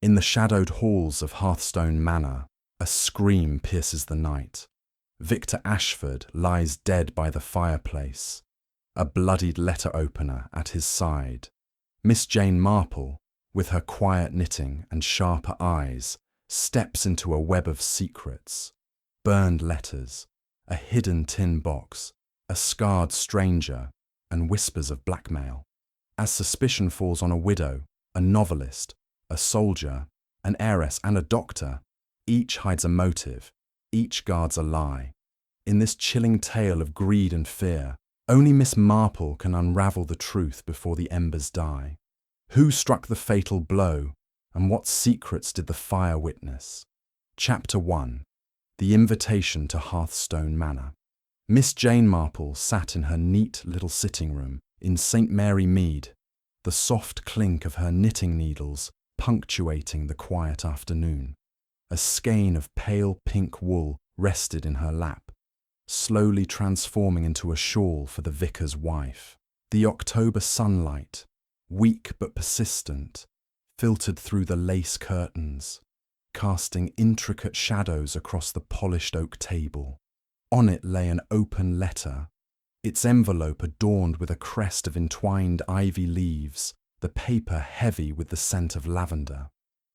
In the shadowed halls of Hearthstone Manor, a scream pierces the night. Victor Ashford lies dead by the fireplace, a bloodied letter opener at his side. Miss Jane Marple, with her quiet knitting and sharper eyes, steps into a web of secrets. Burned letters, a hidden tin box, a scarred stranger, and whispers of blackmail. As suspicion falls on a widow, a novelist, a soldier, an heiress, and a doctor, each hides a motive, each guards a lie. In this chilling tale of greed and fear, only Miss Marple can unravel the truth before the embers die. Who struck the fatal blow, and what secrets did the fire witness? Chapter 1. The Invitation to Hearthstone Manor. Miss Jane Marple sat in her neat little sitting room in St. Mary Mead, the soft clink of her knitting needles punctuating the quiet afternoon. A skein of pale pink wool rested in her lap, slowly transforming into a shawl for the vicar's wife. The October sunlight, weak but persistent, filtered through the lace curtains, casting intricate shadows across the polished oak table. On it lay an open letter, its envelope adorned with a crest of entwined ivy leaves, the paper heavy with the scent of lavender.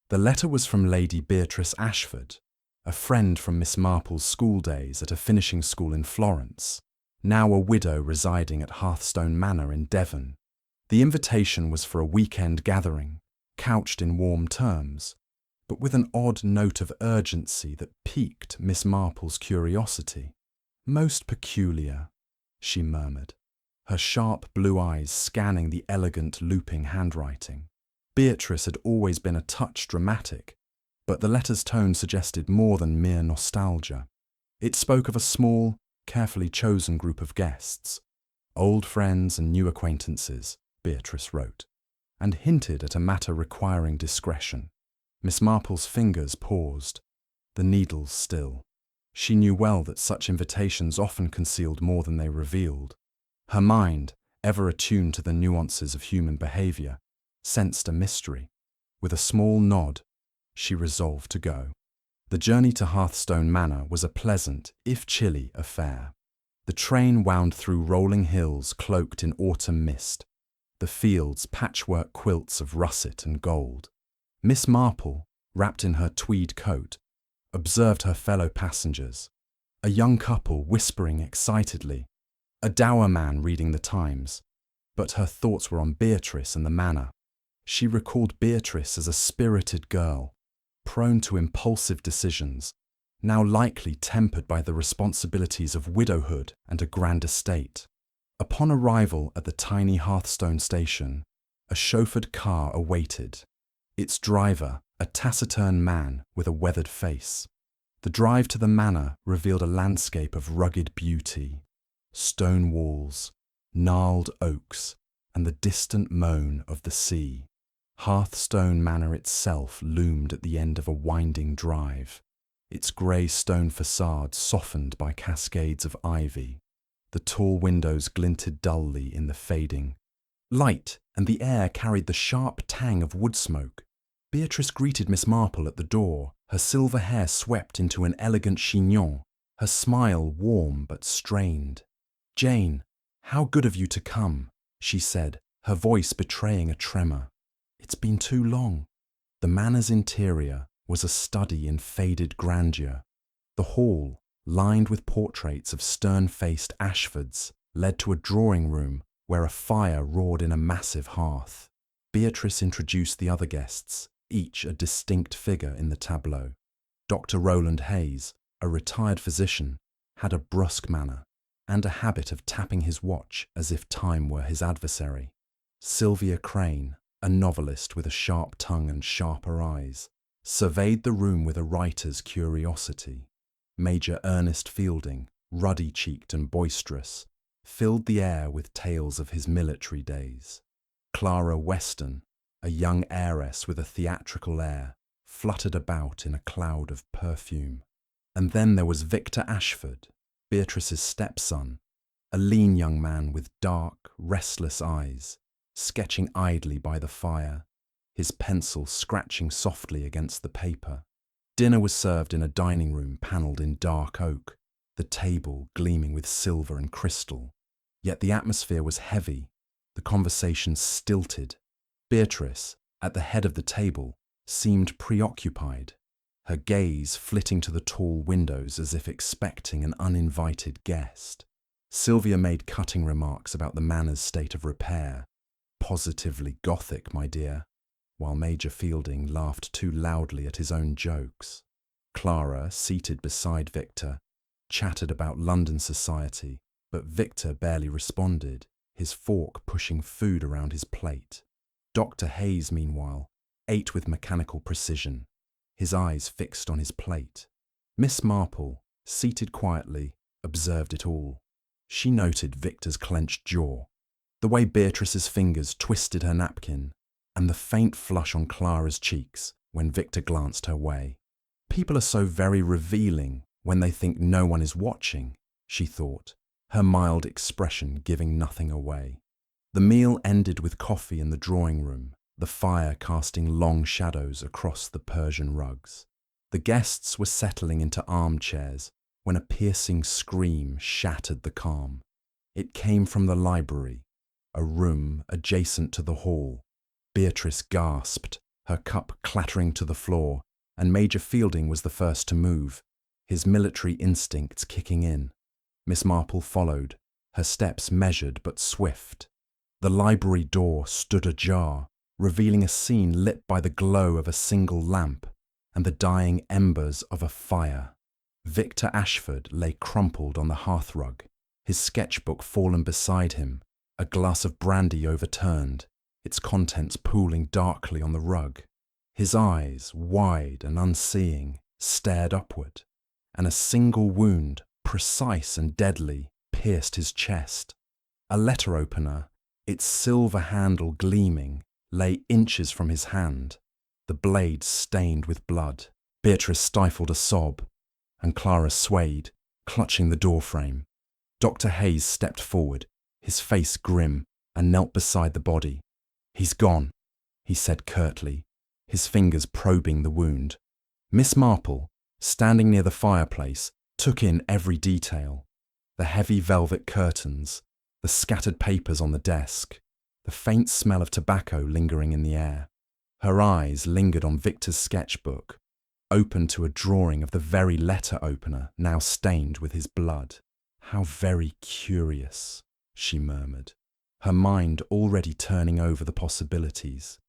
The letter was from Lady Beatrice Ashford, a friend from Miss Marple's school days at a finishing school in Florence, now a widow residing at Hearthstone Manor in Devon. The invitation was for a weekend gathering, couched in warm terms, but with an odd note of urgency that piqued Miss Marple's curiosity. "Most peculiar," she murmured, her sharp blue eyes scanning the elegant looping handwriting. Beatrice had always been a touch dramatic, but the letter's tone suggested more than mere nostalgia. It spoke of a small, carefully chosen group of guests, old friends and new acquaintances, Beatrice wrote, and hinted at a matter requiring discretion. Miss Marple's fingers paused, the needles still. She knew well that such invitations often concealed more than they revealed. Her mind, ever attuned to the nuances of human behaviour, sensed a mystery. With a small nod, she resolved to go. The journey to Hearthstone Manor was a pleasant, if chilly, affair. The train wound through rolling hills cloaked in autumn mist, the fields patchwork quilts of russet and gold. Miss Marple, wrapped in her tweed coat, observed her fellow passengers, a young couple whispering excitedly, a dour man reading the Times, but her thoughts were on Beatrice and the manor. She recalled Beatrice as a spirited girl, prone to impulsive decisions, now likely tempered by the responsibilities of widowhood and a grand estate. Upon arrival at the tiny Hearthstone station, a chauffeured car awaited, its driver a taciturn man with a weathered face. The drive to the manor revealed a landscape of rugged beauty, stone walls, gnarled oaks, and the distant moan of the sea. Hearthstone Manor itself loomed at the end of a winding drive, its grey stone facade softened by cascades of ivy. The tall windows glinted dully in the fading light, and the air carried the sharp tang of wood smoke. Beatrice greeted Miss Marple at the door, her silver hair swept into an elegant chignon, her smile warm but strained. "Jane, how good of you to come," she said, her voice betraying a tremor. "It's been too long." The manor's interior was a study in faded grandeur. The hall, lined with portraits of stern-faced Ashfords, led to a drawing room where a fire roared in a massive hearth. Beatrice introduced the other guests, each a distinct figure in the tableau. Dr. Roland Hayes, a retired physician, had a brusque manner and a habit of tapping his watch as if time were his adversary. Sylvia Crane, a novelist with a sharp tongue and sharper eyes, surveyed the room with a writer's curiosity. Major Ernest Fielding, ruddy-cheeked and boisterous, filled the air with tales of his military days. Clara Weston, a young heiress with a theatrical air, fluttered about in a cloud of perfume. And then there was Victor Ashford, Beatrice's stepson, a lean young man with dark, restless eyes, sketching idly by the fire, his pencil scratching softly against the paper. Dinner was served in a dining room panelled in dark oak, the table gleaming with silver and crystal. Yet the atmosphere was heavy, the conversation stilted. Beatrice, at the head of the table, seemed preoccupied, her gaze flitting to the tall windows as if expecting an uninvited guest. Sylvia made cutting remarks about the manor's state of repair. "Positively Gothic, my dear," while Major Fielding laughed too loudly at his own jokes. Clara, seated beside Victor, chattered about London society, but Victor barely responded, his fork pushing food around his plate. Dr. Hayes, meanwhile, ate with mechanical precision, his eyes fixed on his plate. Miss Marple, seated quietly, observed it all. She noted Victor's clenched jaw, the way Beatrice's fingers twisted her napkin, and the faint flush on Clara's cheeks when Victor glanced her way. People are so very revealing when they think no one is watching, she thought, her mild expression giving nothing away. The meal ended with coffee in the drawing room, the fire casting long shadows across the Persian rugs. The guests were settling into armchairs when a piercing scream shattered the calm. It came from the library, a room adjacent to the hall. Beatrice gasped, her cup clattering to the floor, and Major Fielding was the first to move, his military instincts kicking in. Miss Marple followed, her steps measured but swift. The library door stood ajar, revealing a scene lit by the glow of a single lamp and the dying embers of a fire. Victor Ashford lay crumpled on the hearthrug, his sketchbook fallen beside him, a glass of brandy overturned, its contents pooling darkly on the rug. His eyes, wide and unseeing, stared upward, and a single wound, precise and deadly, pierced his chest. A letter opener, its silver handle gleaming, lay inches from his hand, the blade stained with blood. Beatrice stifled a sob, and Clara swayed, clutching the doorframe. Dr. Hayes stepped forward, his face grim, and knelt beside the body. "He's gone," he said curtly, his fingers probing the wound. Miss Marple, standing near the fireplace, took in every detail. The heavy velvet curtains, the scattered papers on the desk, the faint smell of tobacco lingering in the air. Her eyes lingered on Victor's sketchbook, open to a drawing of the very letter opener now stained with his blood. "How very curious," she murmured, her mind already turning over the possibilities.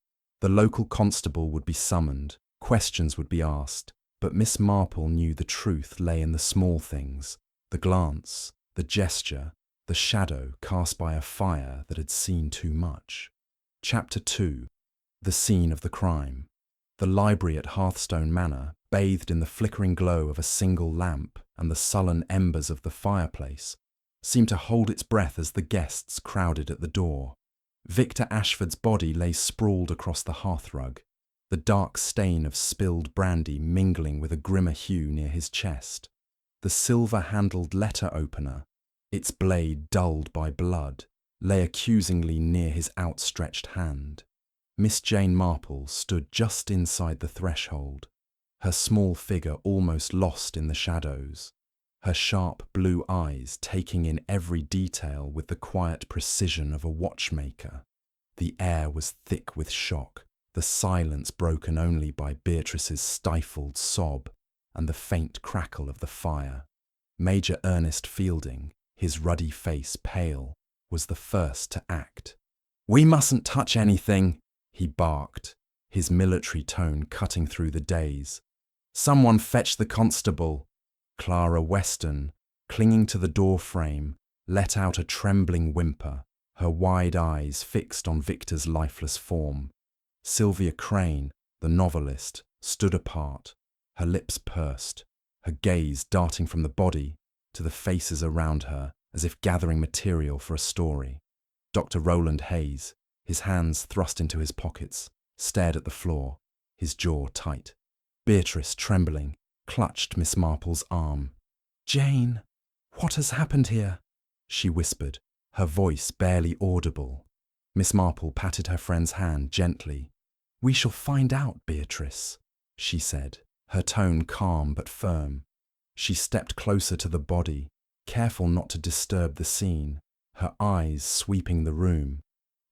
The local constable would be summoned, questions would be asked, but Miss Marple knew the truth lay in the small things, the glance, the gesture, the shadow cast by a fire that had seen too much. Chapter 2. The scene of the crime. The library at Hearthstone Manor, bathed in the flickering glow of a single lamp and the sullen embers of the fireplace, seemed to hold its breath as the guests crowded at the door. Victor Ashford's body lay sprawled across the hearthrug, the dark stain of spilled brandy mingling with a grimmer hue near his chest. The silver-handled letter opener, its blade dulled by blood, lay accusingly near his outstretched hand. Miss Jane Marple stood just inside the threshold, her small figure almost lost in the shadows, her sharp blue eyes taking in every detail with the quiet precision of a watchmaker. The air was thick with shock, the silence broken only by Beatrice's stifled sob and the faint crackle of the fire. Major Ernest Fielding, his ruddy face pale, was the first to act. "We mustn't touch anything," he barked, his military tone cutting through the daze. "Someone fetch the constable." Clara Weston, clinging to the door frame, let out a trembling whimper, her wide eyes fixed on Victor's lifeless form. Sylvia Crane, the novelist, stood apart, her lips pursed, her gaze darting from the body to the faces around her as if gathering material for a story. Dr. Roland Hayes, his hands thrust into his pockets, stared at the floor, his jaw tight. Beatrice, trembling, clutched Miss Marple's arm. "Jane, what has happened here?" she whispered, her voice barely audible. Miss Marple patted her friend's hand gently. "We shall find out, Beatrice," she said, her tone calm but firm. She stepped closer to the body, careful not to disturb the scene, her eyes sweeping the room.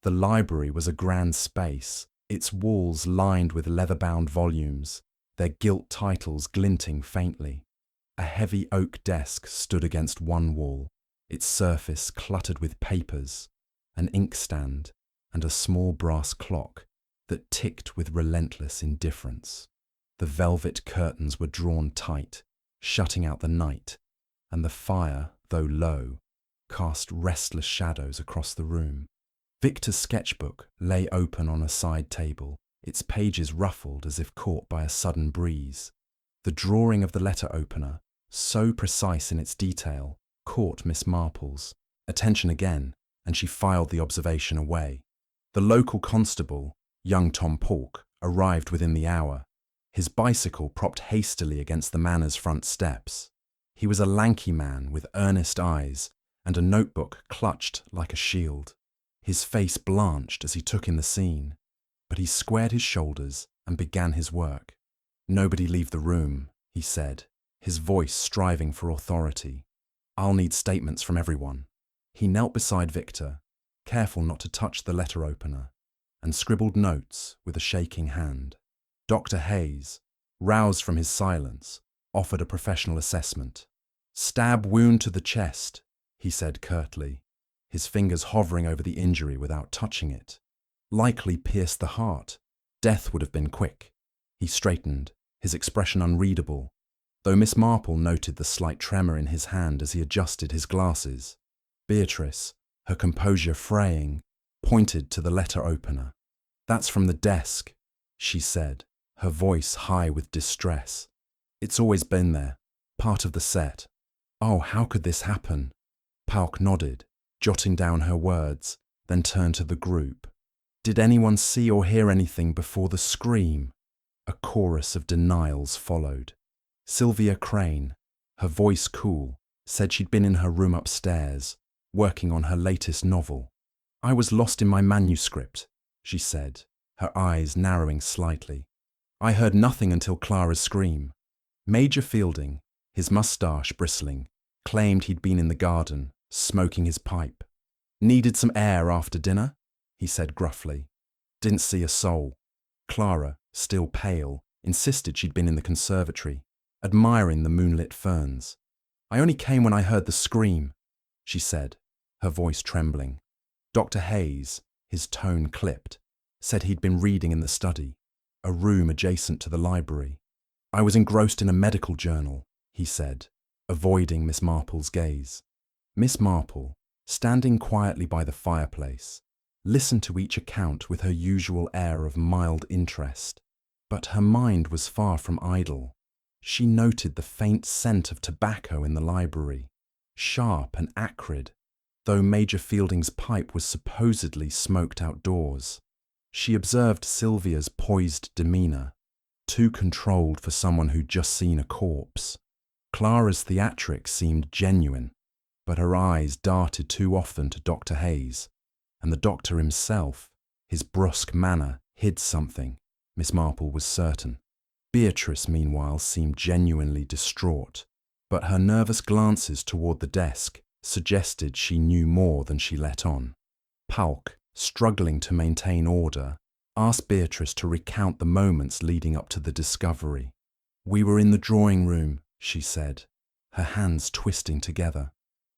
The library was a grand space, its walls lined with leather-bound volumes, their gilt titles glinting faintly. A heavy oak desk stood against one wall, its surface cluttered with papers, an inkstand, and a small brass clock that ticked with relentless indifference. The velvet curtains were drawn tight, shutting out the night, and the fire, though low, cast restless shadows across the room. Victor's sketchbook lay open on a side table, its pages ruffled as if caught by a sudden breeze. The drawing of the letter opener, so precise in its detail, caught Miss Marple's attention again, and she filed the observation away. The local constable, young Tom Polk, arrived within the hour, his bicycle propped hastily against the manor's front steps. He was a lanky man with earnest eyes and a notebook clutched like a shield. His face blanched as he took in the scene, but he squared his shoulders and began his work. "Nobody leave the room," he said, his voice striving for authority. "I'll need statements from everyone." He knelt beside Victor, careful not to touch the letter opener, and scribbled notes with a shaking hand. Dr. Hayes, roused from his silence, offered a professional assessment. "Stab wound to the chest," he said curtly, his fingers hovering over the injury without touching it. "Likely pierced the heart. Death would have been quick." He straightened, his expression unreadable, though Miss Marple noted the slight tremor in his hand as he adjusted his glasses. Beatrice, her composure fraying, pointed to the letter opener. "That's from the desk," she said, her voice high with distress. "It's always been there, part of the set." "Oh, how could this happen?" Polk nodded, jotting down her words, then turned to the group. "Did anyone see or hear anything before the scream?" A chorus of denials followed. Sylvia Crane, her voice cool, said she'd been in her room upstairs, working on her latest novel. "I was lost in my manuscript," she said, her eyes narrowing slightly. "I heard nothing until Clara's scream." Major Fielding, his moustache bristling, claimed he'd been in the garden, smoking his pipe. "Needed some air after dinner," he said gruffly. "Didn't see a soul." Clara, still pale, insisted she'd been in the conservatory, admiring the moonlit ferns. "I only came when I heard the scream," she said, her voice trembling. Dr. Hayes, his tone clipped, said he'd been reading in the study, a room adjacent to the library. "I was engrossed in a medical journal," he said, avoiding Miss Marple's gaze. Miss Marple, standing quietly by the fireplace, listened to each account with her usual air of mild interest, but her mind was far from idle. She noted the faint scent of tobacco in the library, sharp and acrid, though Major Fielding's pipe was supposedly smoked outdoors. She observed Sylvia's poised demeanour, too controlled for someone who'd just seen a corpse. Clara's theatrics seemed genuine, but her eyes darted too often to Dr. Hayes, and the doctor himself, his brusque manner, hid something, Miss Marple was certain. Beatrice, meanwhile, seemed genuinely distraught, but her nervous glances toward the desk suggested she knew more than she let on. Polk, struggling to maintain order, asked Beatrice to recount the moments leading up to the discovery. "We were in the drawing room," she said, her hands twisting together.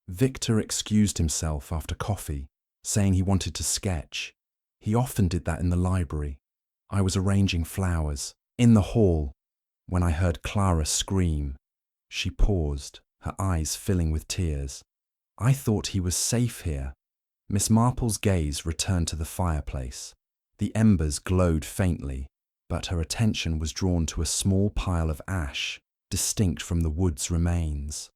"Victor excused himself after coffee, saying he wanted to sketch. He often did that in the library. I was arranging flowers in the hall when I heard Clara scream." She paused, her eyes filling with tears. "I thought he was safe here." Miss Marple's gaze returned to the fireplace. The embers glowed faintly, but her attention was drawn to a small pile of ash, distinct from the wood's remains.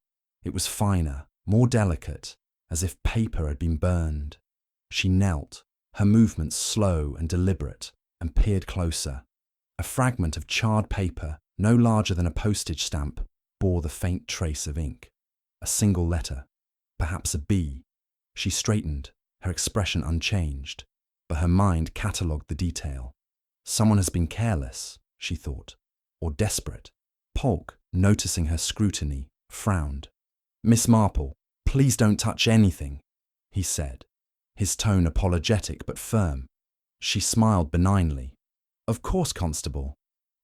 It was finer, more delicate, as if paper had been burned. She knelt, her movements slow and deliberate, and peered closer. A fragment of charred paper, no larger than a postage stamp, bore the faint trace of ink. A single letter, perhaps a B. She straightened, her expression unchanged, but her mind catalogued the detail. Someone has been careless, she thought, or desperate. Polk, noticing her scrutiny, frowned. Miss Marple, please don't touch anything, he said, his tone apologetic but firm. She smiled benignly. Of course, Constable.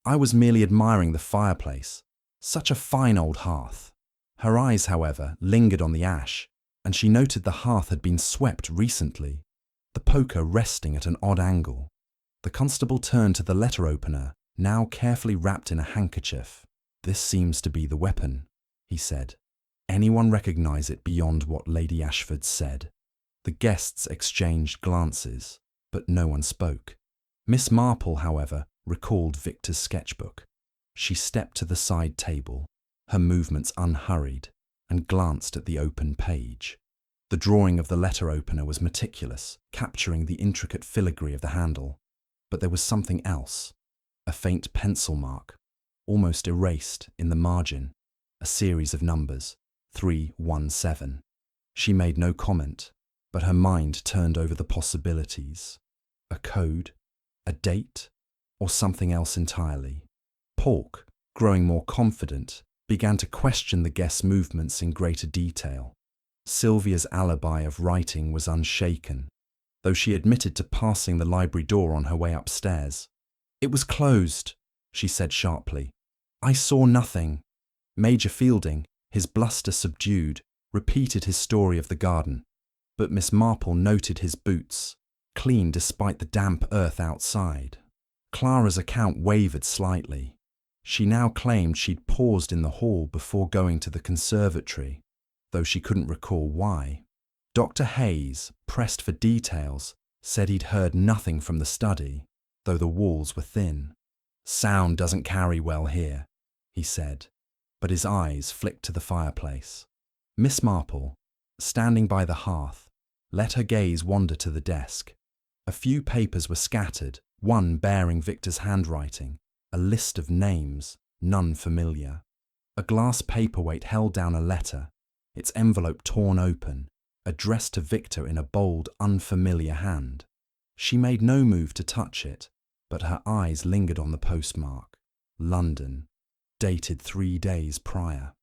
I was merely admiring the fireplace. Such a fine old hearth. Her eyes, however, lingered on the ash, and she noted the hearth had been swept recently, the poker resting at an odd angle. The constable turned to the letter opener, now carefully wrapped in a handkerchief. This seems to be the weapon, he said. Anyone recognize it beyond what Lady Ashford said? The guests exchanged glances, but no one spoke. Miss Marple, however, recalled Victor's sketchbook. She stepped to the side table, her movements unhurried, and glanced at the open page. The drawing of the letter opener was meticulous, capturing the intricate filigree of the handle. But there was something else, a faint pencil mark, almost erased in the margin, a series of numbers, 317. She made no comment, but her mind turned over the possibilities. A code, a date, or something else entirely. Polk, growing more confident, began to question the guest's movements in greater detail. Sylvia's alibi of writing was unshaken, though she admitted to passing the library door on her way upstairs. It was closed, she said sharply. I saw nothing. Major Fielding, his bluster subdued, repeated his story of the garden, but Miss Marple noted his boots, clean despite the damp earth outside. Clara's account wavered slightly. She now claimed she'd paused in the hall before going to the conservatory, though she couldn't recall why. Dr. Hayes, pressed for details, said he'd heard nothing from the study, though the walls were thin. Sound doesn't carry well here, he said, but his eyes flicked to the fireplace. Miss Marple, standing by the hearth, let her gaze wander to the desk. A few papers were scattered, one bearing Victor's handwriting, a list of names, none familiar. A glass paperweight held down a letter, its envelope torn open, addressed to Victor in a bold, unfamiliar hand. She made no move to touch it, but her eyes lingered on the postmark. London, dated 3 days prior.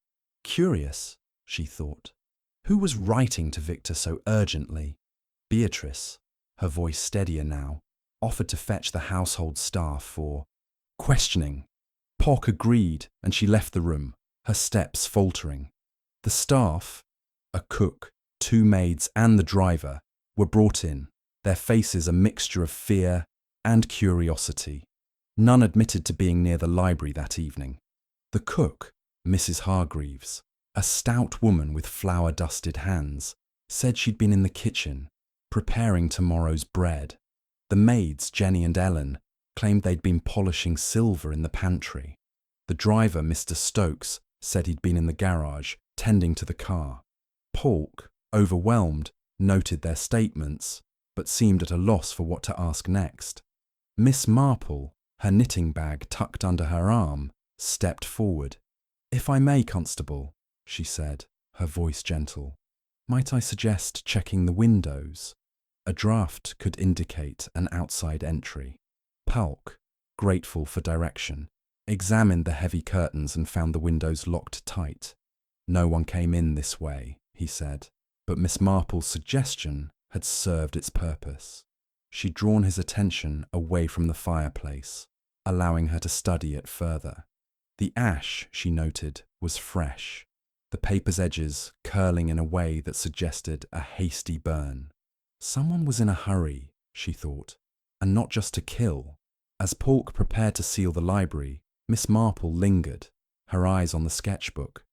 Curious, she thought. Who was writing to Victor so urgently? Beatrice, her voice steadier now, offered to fetch the household staff for questioning. Polk agreed, and she left the room, her steps faltering. The staff, a cook, 2 maids and the driver, were brought in, their faces a mixture of fear and curiosity. None admitted to being near the library that evening. The cook, Mrs. Hargreaves, a stout woman with flour-dusted hands, said she'd been in the kitchen, preparing tomorrow's bread. The maids, Jenny and Ellen, claimed they'd been polishing silver in the pantry. The driver, Mr. Stokes, said he'd been in the garage, tending to the car. Polk, overwhelmed, noted their statements, but seemed at a loss for what to ask next. Miss Marple, her knitting bag tucked under her arm, stepped forward. "If I may, Constable," she said, her voice gentle, "might I suggest checking the windows?" A draught could indicate an outside entry. Polk, grateful for direction, examined the heavy curtains and found the windows locked tight. No one came in this way, he said, but Miss Marple's suggestion had served its purpose. She'd drawn his attention away from the fireplace, allowing her to study it further. The ash, she noted, was fresh, the paper's edges curling in a way that suggested a hasty burn. Someone was in a hurry, she thought, and not just to kill. As Polk prepared to seal the library, Miss Marple lingered, her eyes on the sketchbook.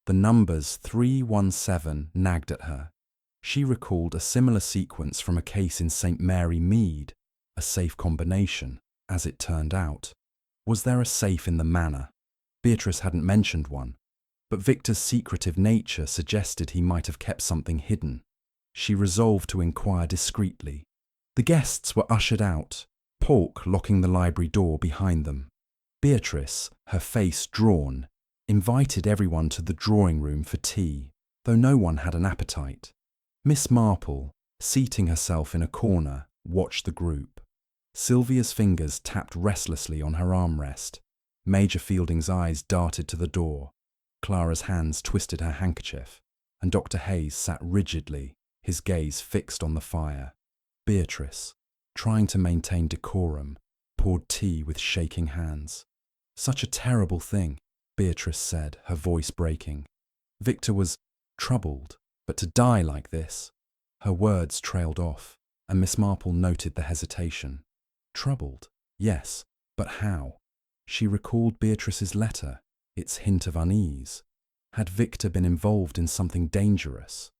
The numbers 317 nagged at her. She recalled a similar sequence from a case in St. Mary Mead, a safe combination, as it turned out. Was there a safe in the manor? Beatrice hadn't mentioned one, but Victor's secretive nature suggested he might have kept something hidden. She resolved to inquire discreetly. The guests were ushered out, Polk locking the library door behind them. Beatrice, her face drawn, invited everyone to the drawing room for tea, though no one had an appetite. Miss Marple, seating herself in a corner, watched the group. Sylvia's fingers tapped restlessly on her armrest. Major Fielding's eyes darted to the door. Clara's hands twisted her handkerchief, and Dr. Hayes sat rigidly, his gaze fixed on the fire. Beatrice, trying to maintain decorum, poured tea with shaking hands. "Such a terrible thing," Beatrice said, her voice breaking. "Victor was troubled, but to die like this." Her words trailed off, and Miss Marple noted the hesitation. Troubled, yes, but how? She recalled Beatrice's letter, its hint of unease. Had Victor been involved in something dangerous?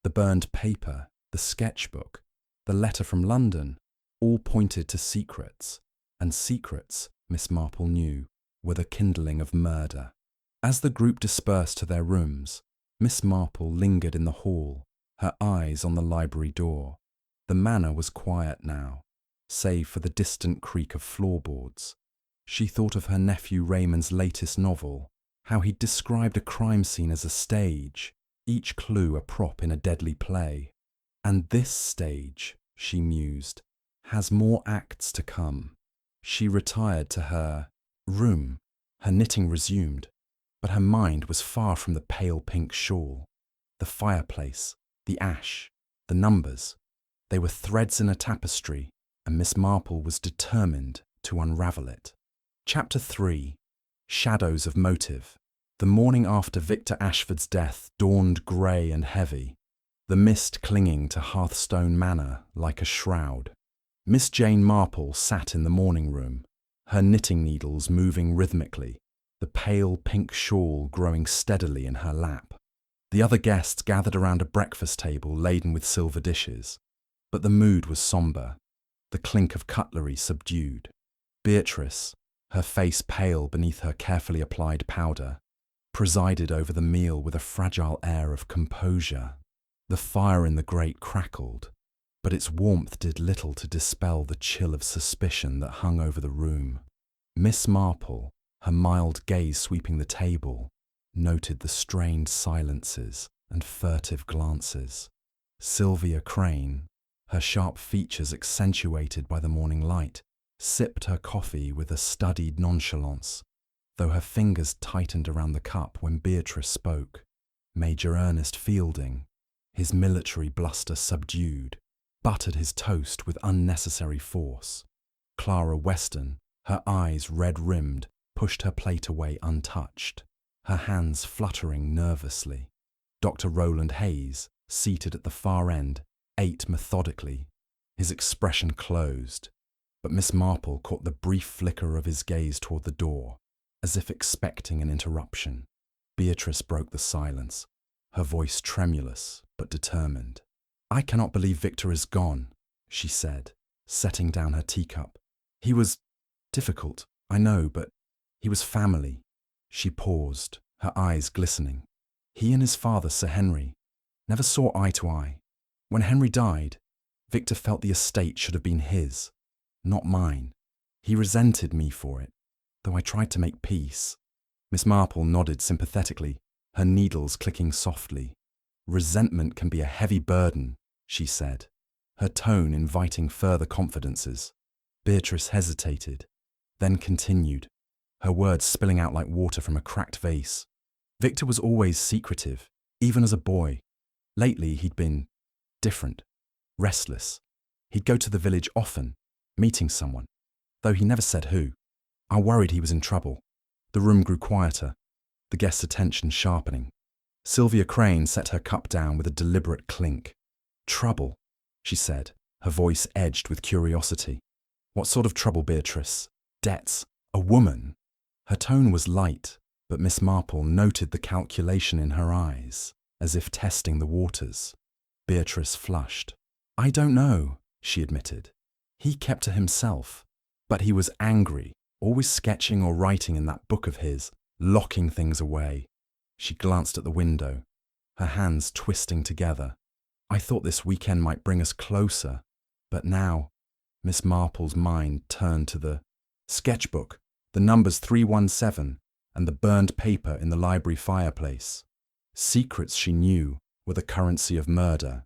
The burned paper, the sketchbook, the letter from London, all pointed to secrets, and secrets, Miss Marple knew, were the kindling of murder. As the group dispersed to their rooms, Miss Marple lingered in the hall, her eyes on the library door. The manor was quiet now, save for the distant creak of floorboards. She thought of her nephew Raymond's latest novel, how he'd described a crime scene as a stage, each clue a prop in a deadly play. And this stage, she mused, has more acts to come. She retired to her room. Her knitting resumed, but her mind was far from the pale pink shawl. The fireplace, the ash, the numbers, they were threads in a tapestry, and Miss Marple was determined to unravel it. Chapter 3. Shadows of Motive. The morning after Victor Ashford's death dawned grey and heavy, the mist clinging to Hearthstone Manor like a shroud. Miss Jane Marple sat in the morning room, her knitting needles moving rhythmically, the pale pink shawl growing steadily in her lap. The other guests gathered around a breakfast table laden with silver dishes, but the mood was sombre, the clink of cutlery subdued. Beatrice, her face pale beneath her carefully applied powder, presided over the meal with a fragile air of composure. The fire in the grate crackled, but its warmth did little to dispel the chill of suspicion that hung over the room. Miss Marple, her mild gaze sweeping the table, noted the strained silences and furtive glances. Sylvia Crane, her sharp features accentuated by the morning light, sipped her coffee with a studied nonchalance, though her fingers tightened around the cup when Beatrice spoke. Major Ernest Fielding, his military bluster subdued, buttered his toast with unnecessary force. Clara Weston, her eyes red-rimmed, pushed her plate away untouched, her hands fluttering nervously. Dr. Roland Hayes, seated at the far end, ate methodically, his expression closed, but Miss Marple caught the brief flicker of his gaze toward the door, as if expecting an interruption. Beatrice broke the silence, her voice tremulous but determined. "I cannot believe Victor is gone," she said, setting down her teacup. "He was difficult, I know, but he was family." She paused, her eyes glistening. "He and his father, Sir Henry, never saw eye to eye. When Henry died, Victor felt the estate should have been his, not mine. He resented me for it, though I tried to make peace." Miss Marple nodded sympathetically, her needles clicking softly. "Resentment can be a heavy burden," she said, her tone inviting further confidences. Beatrice hesitated, then continued, her words spilling out like water from a cracked vase. "Victor was always secretive, even as a boy. Lately he'd been different, restless. He'd go to the village often, meeting someone, though he never said who. I worried he was in trouble." The room grew quieter, the guest's attention sharpening. Sylvia Crane set her cup down with a deliberate clink. "Trouble," she said, her voice edged with curiosity. "What sort of trouble, Beatrice? Debts? A woman?" Her tone was light, but Miss Marple noted the calculation in her eyes, as if testing the waters. Beatrice flushed. "I don't know," she admitted. "He kept to himself, but he was angry, always sketching or writing in that book of his, locking things away." She glanced at the window, her hands twisting together. "I thought this weekend might bring us closer, but now—" Miss Marple's mind turned to the sketchbook, the numbers 317, and the burned paper in the library fireplace. Secrets, she knew, were the currency of murder,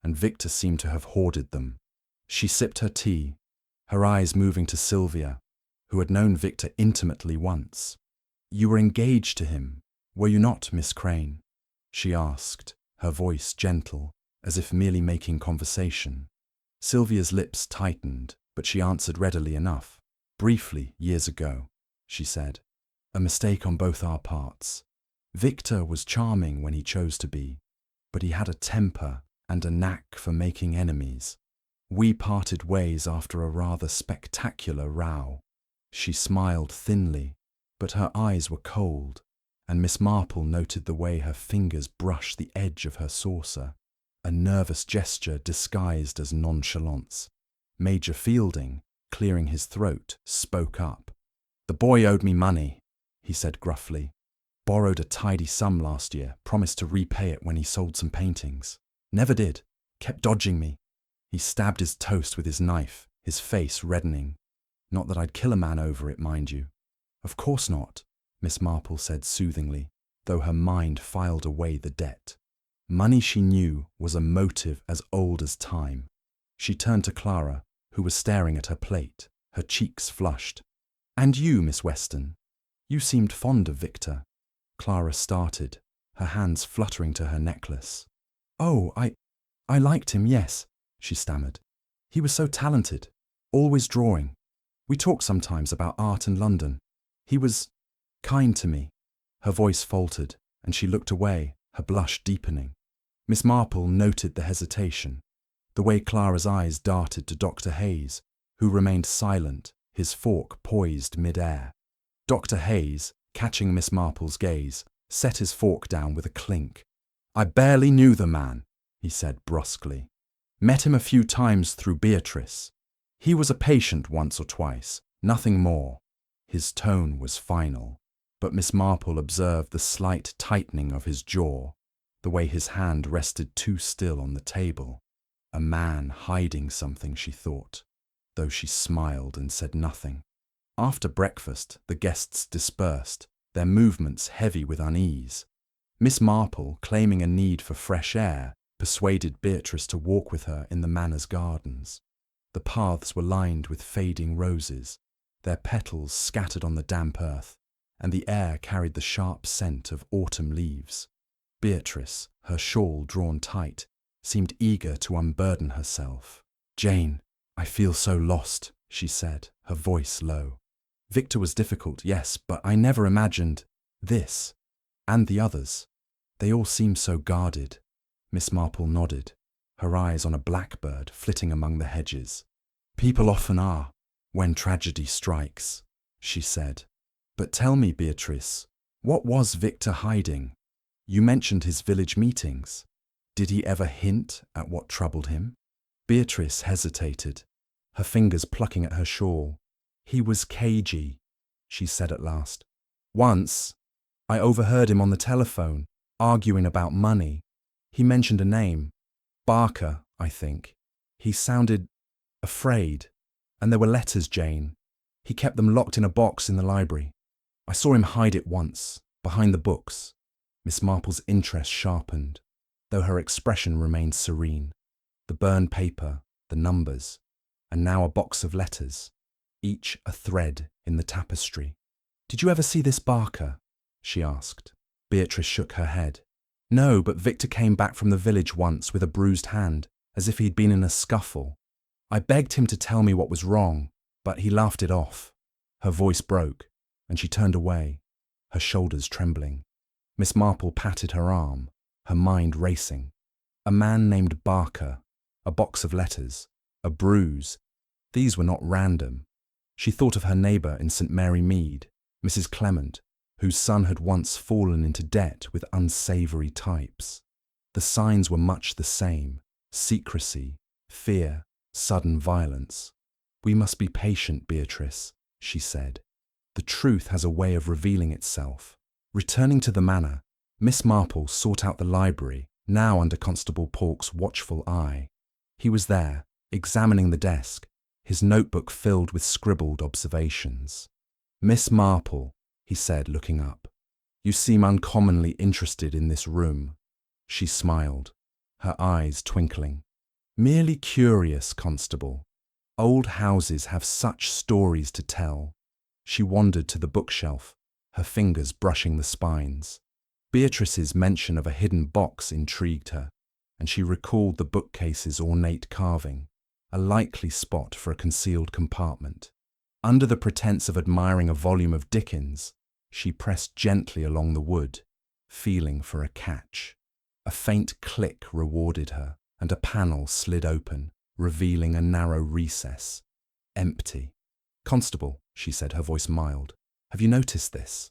and Victor seemed to have hoarded them. She sipped her tea, her eyes moving to Sylvia, who had known Victor intimately once. "You were engaged to him, were you not, Miss Crane?" she asked, her voice gentle, as if merely making conversation. Sylvia's lips tightened, but she answered readily enough. "Briefly, years ago," she said. "A mistake on both our parts. Victor was charming when he chose to be, but he had a temper and a knack for making enemies. We parted ways after a rather spectacular row." She smiled thinly, but her eyes were cold, and Miss Marple noted the way her fingers brushed the edge of her saucer, a nervous gesture disguised as nonchalance. Major Fielding, clearing his throat, spoke up. "The boy owed me money," he said gruffly. "Borrowed a tidy sum last year, promised to repay it when he sold some paintings. Never did. Kept dodging me." He stabbed his toast with his knife, his face reddening. "Not that I'd kill a man over it, mind you." "Of course not," Miss Marple said soothingly, though her mind filed away the debt. Money, she knew, was a motive as old as time. She turned to Clara, who was staring at her plate, her cheeks flushed. "And you, Miss Weston? You seemed fond of Victor." Clara started, her hands fluttering to her necklace. "Oh, I liked him, yes," she stammered. "He was so talented, always drawing. We talked sometimes about art in London. He was kind to me." Her voice faltered, and she looked away, her blush deepening. Miss Marple noted the hesitation, the way Clara's eyes darted to Dr. Hayes, who remained silent, his fork poised mid-air. Dr. Hayes, catching Miss Marple's gaze, set his fork down with a clink. "I barely knew the man," he said brusquely. "Met him a few times through Beatrice. He was a patient once or twice, nothing more." His tone was final, but Miss Marple observed the slight tightening of his jaw, the way his hand rested too still on the table. A man hiding something, she thought, though she smiled and said nothing. After breakfast, the guests dispersed, their movements heavy with unease. Miss Marple, claiming a need for fresh air, persuaded Beatrice to walk with her in the manor's gardens. The paths were lined with fading roses, their petals scattered on the damp earth, and the air carried the sharp scent of autumn leaves. Beatrice, her shawl drawn tight, seemed eager to unburden herself. "Jane, I feel so lost," she said, her voice low. "Victor was difficult, yes, but I never imagined this, and the others. They all seem so guarded." Miss Marple nodded, her eyes on a blackbird flitting among the hedges. "People often are, when tragedy strikes," she said. "But tell me, Beatrice, what was Victor hiding? You mentioned his village meetings. Did he ever hint at what troubled him?" Beatrice hesitated, her fingers plucking at her shawl. "He was cagey," she said at last. "Once, I overheard him on the telephone, arguing about money. He mentioned a name. Barker, I think. He sounded afraid. And there were letters, Jane. He kept them locked in a box in the library. I saw him hide it once, behind the books." Miss Marple's interest sharpened, though her expression remained serene. The burned paper, the numbers, and now a box of letters, each a thread in the tapestry. "Did you ever see this Barker?" she asked. Beatrice shook her head. "No, but Victor came back from the village once with a bruised hand, as if he'd been in a scuffle. I begged him to tell me what was wrong, but he laughed it off." Her voice broke, and she turned away, her shoulders trembling. Miss Marple patted her arm, her mind racing. A man named Barker, a box of letters, a bruise. These were not random. She thought of her neighbour in St. Mary Mead, Mrs. Clement, whose son had once fallen into debt with unsavoury types. The signs were much the same: secrecy, fear, sudden violence. "We must be patient, Beatrice," she said. "The truth has a way of revealing itself." Returning to the manor, Miss Marple sought out the library, now under Constable Polk's watchful eye. He was there, examining the desk, his notebook filled with scribbled observations. "Miss Marple," he said, looking up, "you seem uncommonly interested in this room." She smiled, her eyes twinkling. "Merely curious, Constable. Old houses have such stories to tell. She wandered to the bookshelf, her fingers brushing the spines. Beatrice's mention of a hidden box intrigued her, and she recalled the bookcase's ornate carving, a likely spot for a concealed compartment. Under the pretense of admiring a volume of Dickens, she pressed gently along the wood, feeling for a catch. A faint click rewarded her, and a panel slid open, revealing a narrow recess. Empty. "Constable," she said, her voice mild, "have you noticed this?"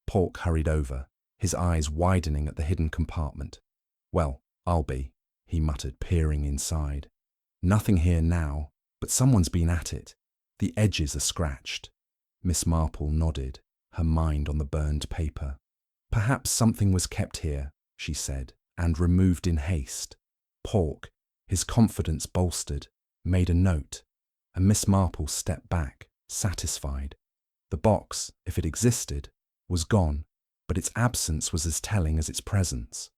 Polk hurried over, his eyes widening at the hidden compartment. "Well, I'll be," he muttered, peering inside. "Nothing here now, but someone's been at it. The edges are scratched." Miss Marple nodded, her mind on the burned paper. "Perhaps something was kept here," she said, and removed in haste. Polk, his confidence bolstered, made a note, and Miss Marple stepped back, satisfied. The box, if it existed, was gone, but its absence was as telling as its presence.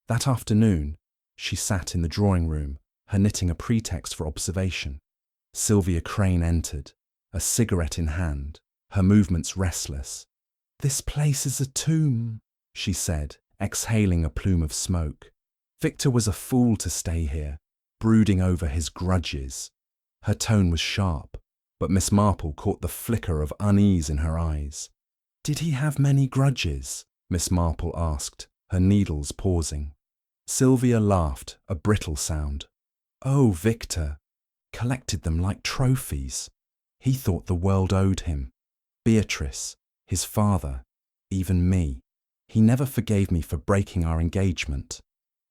That afternoon, she sat in the drawing room, her knitting a pretext for observation. Sylvia Crane entered, a cigarette in hand, her movements restless. "This place is a tomb," she said, exhaling a plume of smoke. Victor was a fool to stay here, brooding over his grudges. Her tone was sharp, but Miss Marple caught the flicker of unease in her eyes. "Did he have many grudges?" Miss Marple asked, her needles pausing. Sylvia laughed, a brittle sound. "Oh, Victor. Collected them like trophies. He thought the world owed him. Beatrice, his father, even me. He never forgave me for breaking our engagement."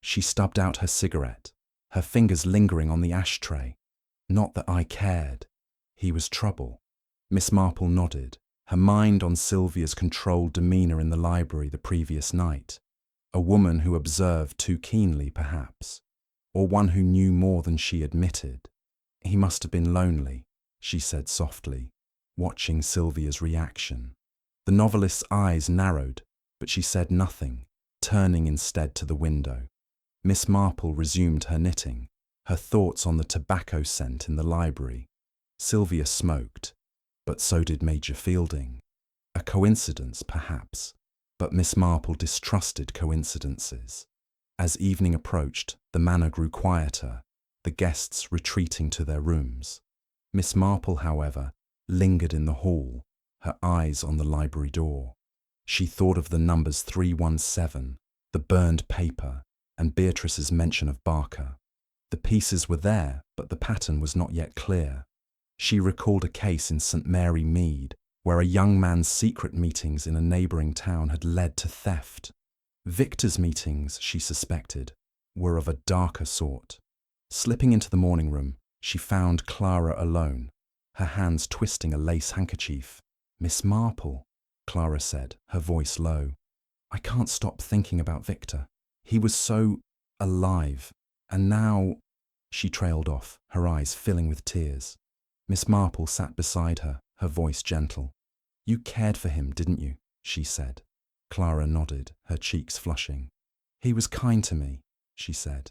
She stubbed out her cigarette, her fingers lingering on the ashtray. "Not that I cared. He was trouble." Miss Marple nodded, her mind on Sylvia's controlled demeanour in the library the previous night. A woman who observed too keenly, perhaps, or one who knew more than she admitted. "He must have been lonely," she said softly, watching Sylvia's reaction. The novelist's eyes narrowed, but she said nothing, turning instead to the window. Miss Marple resumed her knitting, her thoughts on the tobacco scent in the library. Sylvia smoked, but so did Major Fielding. A coincidence, perhaps, but Miss Marple distrusted coincidences. As evening approached, the manor grew quieter, the guests retreating to their rooms. Miss Marple, however, lingered in the hall, her eyes on the library door. She thought of the numbers 317, the burned paper, and Beatrice's mention of Barker. The pieces were there, but the pattern was not yet clear. She recalled a case in St. Mary Mead, where a young man's secret meetings in a neighbouring town had led to theft. Victor's meetings, she suspected, were of a darker sort. Slipping into the morning room, she found Clara alone, her hands twisting a lace handkerchief. "Miss Marple," Clara said, her voice low. "I can't stop thinking about Victor. He was so alive, and now—" She trailed off, her eyes filling with tears. Miss Marple sat beside her, her voice gentle. "You cared for him, didn't you?" she said. Clara nodded, her cheeks flushing. "He was kind to me," she said.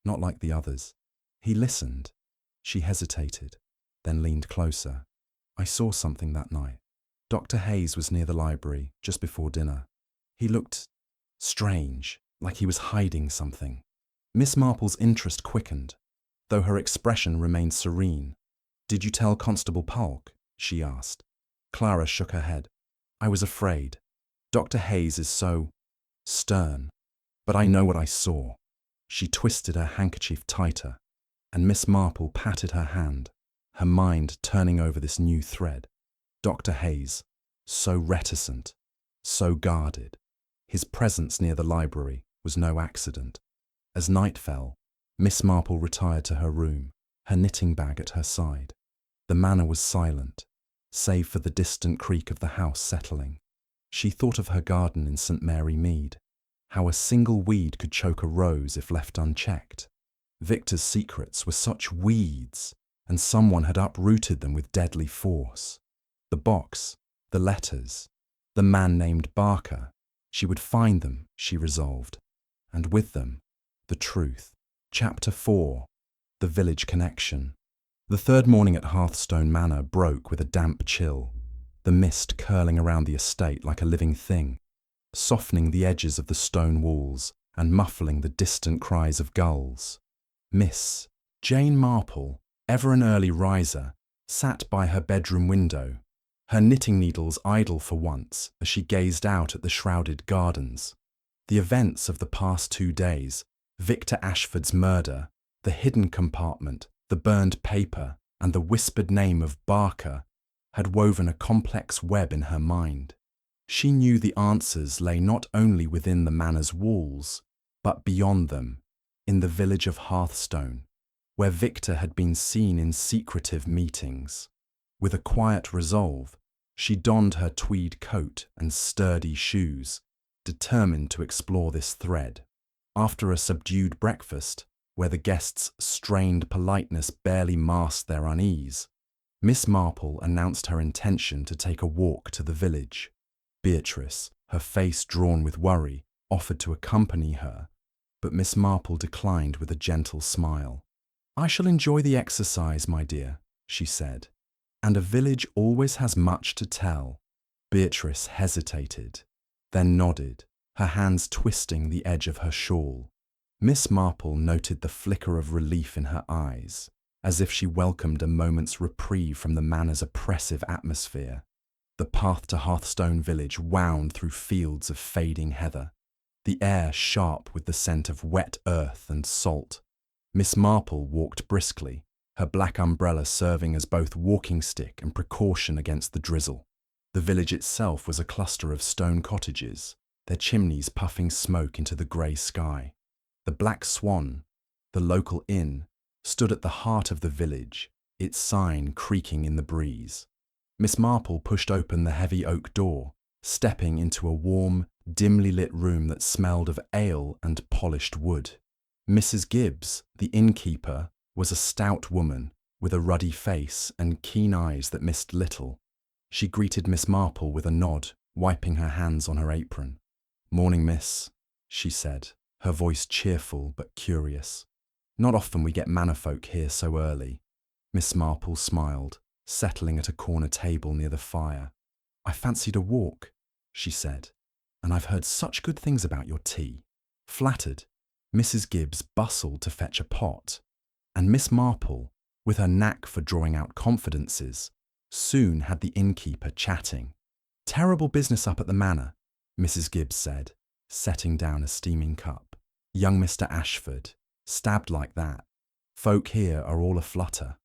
"Not like the others. He listened." She hesitated, then leaned closer. "I saw something that night. Dr. Hayes was near the library, just before dinner. He looked strange, like he was hiding something." Miss Marple's interest quickened, though her expression remained serene. "Did you tell Constable Polk?" she asked. Clara shook her head. "I was afraid. Dr. Hayes is so stern. But I know what I saw." She twisted her handkerchief tighter, and Miss Marple patted her hand, her mind turning over this new thread. Dr. Hayes, so reticent, so guarded. His presence near the library was no accident. As night fell, Miss Marple retired to her room, her knitting bag at her side. The manor was silent, save for the distant creak of the house settling. She thought of her garden in St. Mary Mead, how a single weed could choke a rose if left unchecked. Victor's secrets were such weeds, and someone had uprooted them with deadly force. The box, the letters, the man named Barker. She would find them, she resolved, and with them, the truth. Chapter 4. The Village Connection. The third morning at Hearthstone Manor broke with a damp chill, the mist curling around the estate like a living thing, softening the edges of the stone walls and muffling the distant cries of gulls. Miss Jane Marple, ever an early riser, sat by her bedroom window, her knitting needles idle for once as she gazed out at the shrouded gardens. The events of the past 2 days, Victor Ashford's murder, the hidden compartment, the burned paper, and the whispered name of Barker, had woven a complex web in her mind. She knew the answers lay not only within the manor's walls, but beyond them, in the village of Hearthstone, where Victor had been seen in secretive meetings. With a quiet resolve, she donned her tweed coat and sturdy shoes, determined to explore this thread. After a subdued breakfast, where the guests' strained politeness barely masked their unease, Miss Marple announced her intention to take a walk to the village. Beatrice, her face drawn with worry, offered to accompany her, but Miss Marple declined with a gentle smile. "I shall enjoy the exercise, my dear," she said, "and a village always has much to tell." Beatrice hesitated, then nodded, her hands twisting the edge of her shawl. Miss Marple noted the flicker of relief in her eyes, as if she welcomed a moment's reprieve from the manor's oppressive atmosphere. The path to Hearthstone Village wound through fields of fading heather, the air sharp with the scent of wet earth and salt. Miss Marple walked briskly, her black umbrella serving as both walking stick and precaution against the drizzle. The village itself was a cluster of stone cottages, their chimneys puffing smoke into the grey sky. The Black Swan, the local inn, stood at the heart of the village, its sign creaking in the breeze. Miss Marple pushed open the heavy oak door, stepping into a warm, dimly lit room that smelled of ale and polished wood. Mrs. Gibbs, the innkeeper, was a stout woman with a ruddy face and keen eyes that missed little. She greeted Miss Marple with a nod, wiping her hands on her apron. "Morning, miss," she said, her voice cheerful but curious. "Not often we get manor folk here so early." Miss Marple smiled, settling at a corner table near the fire. "I fancied a walk," she said, "and I've heard such good things about your tea." Flattered, Mrs. Gibbs bustled to fetch a pot, and Miss Marple, with her knack for drawing out confidences, soon had the innkeeper chatting. "Terrible business up at the manor," Mrs. Gibbs said, setting down a steaming cup. "Young Mr. Ashford, stabbed like that. Folk here are all aflutter."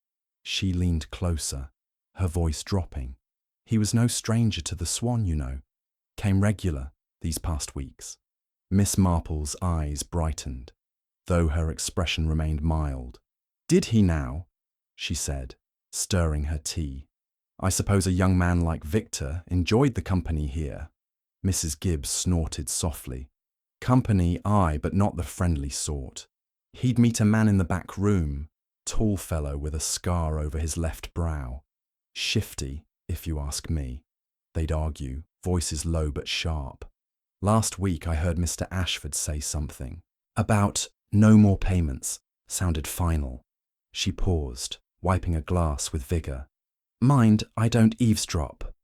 She leaned closer, her voice dropping. "He was no stranger to the Swan, you know. Came regular these past weeks." Miss Marple's eyes brightened, though her expression remained mild. "Did he now?" she said, stirring her tea. "I suppose a young man like Victor enjoyed the company here." Mrs. Gibbs snorted softly. "Company, aye, but not the friendly sort. He'd meet a man in the back room, tall fellow with a scar over his left brow. Shifty, if you ask me," they'd argue, voices low but sharp. "Last week I heard Mr. Ashford say something about no more payments, sounded final." She paused, wiping a glass with vigour. "Mind, I don't eavesdrop,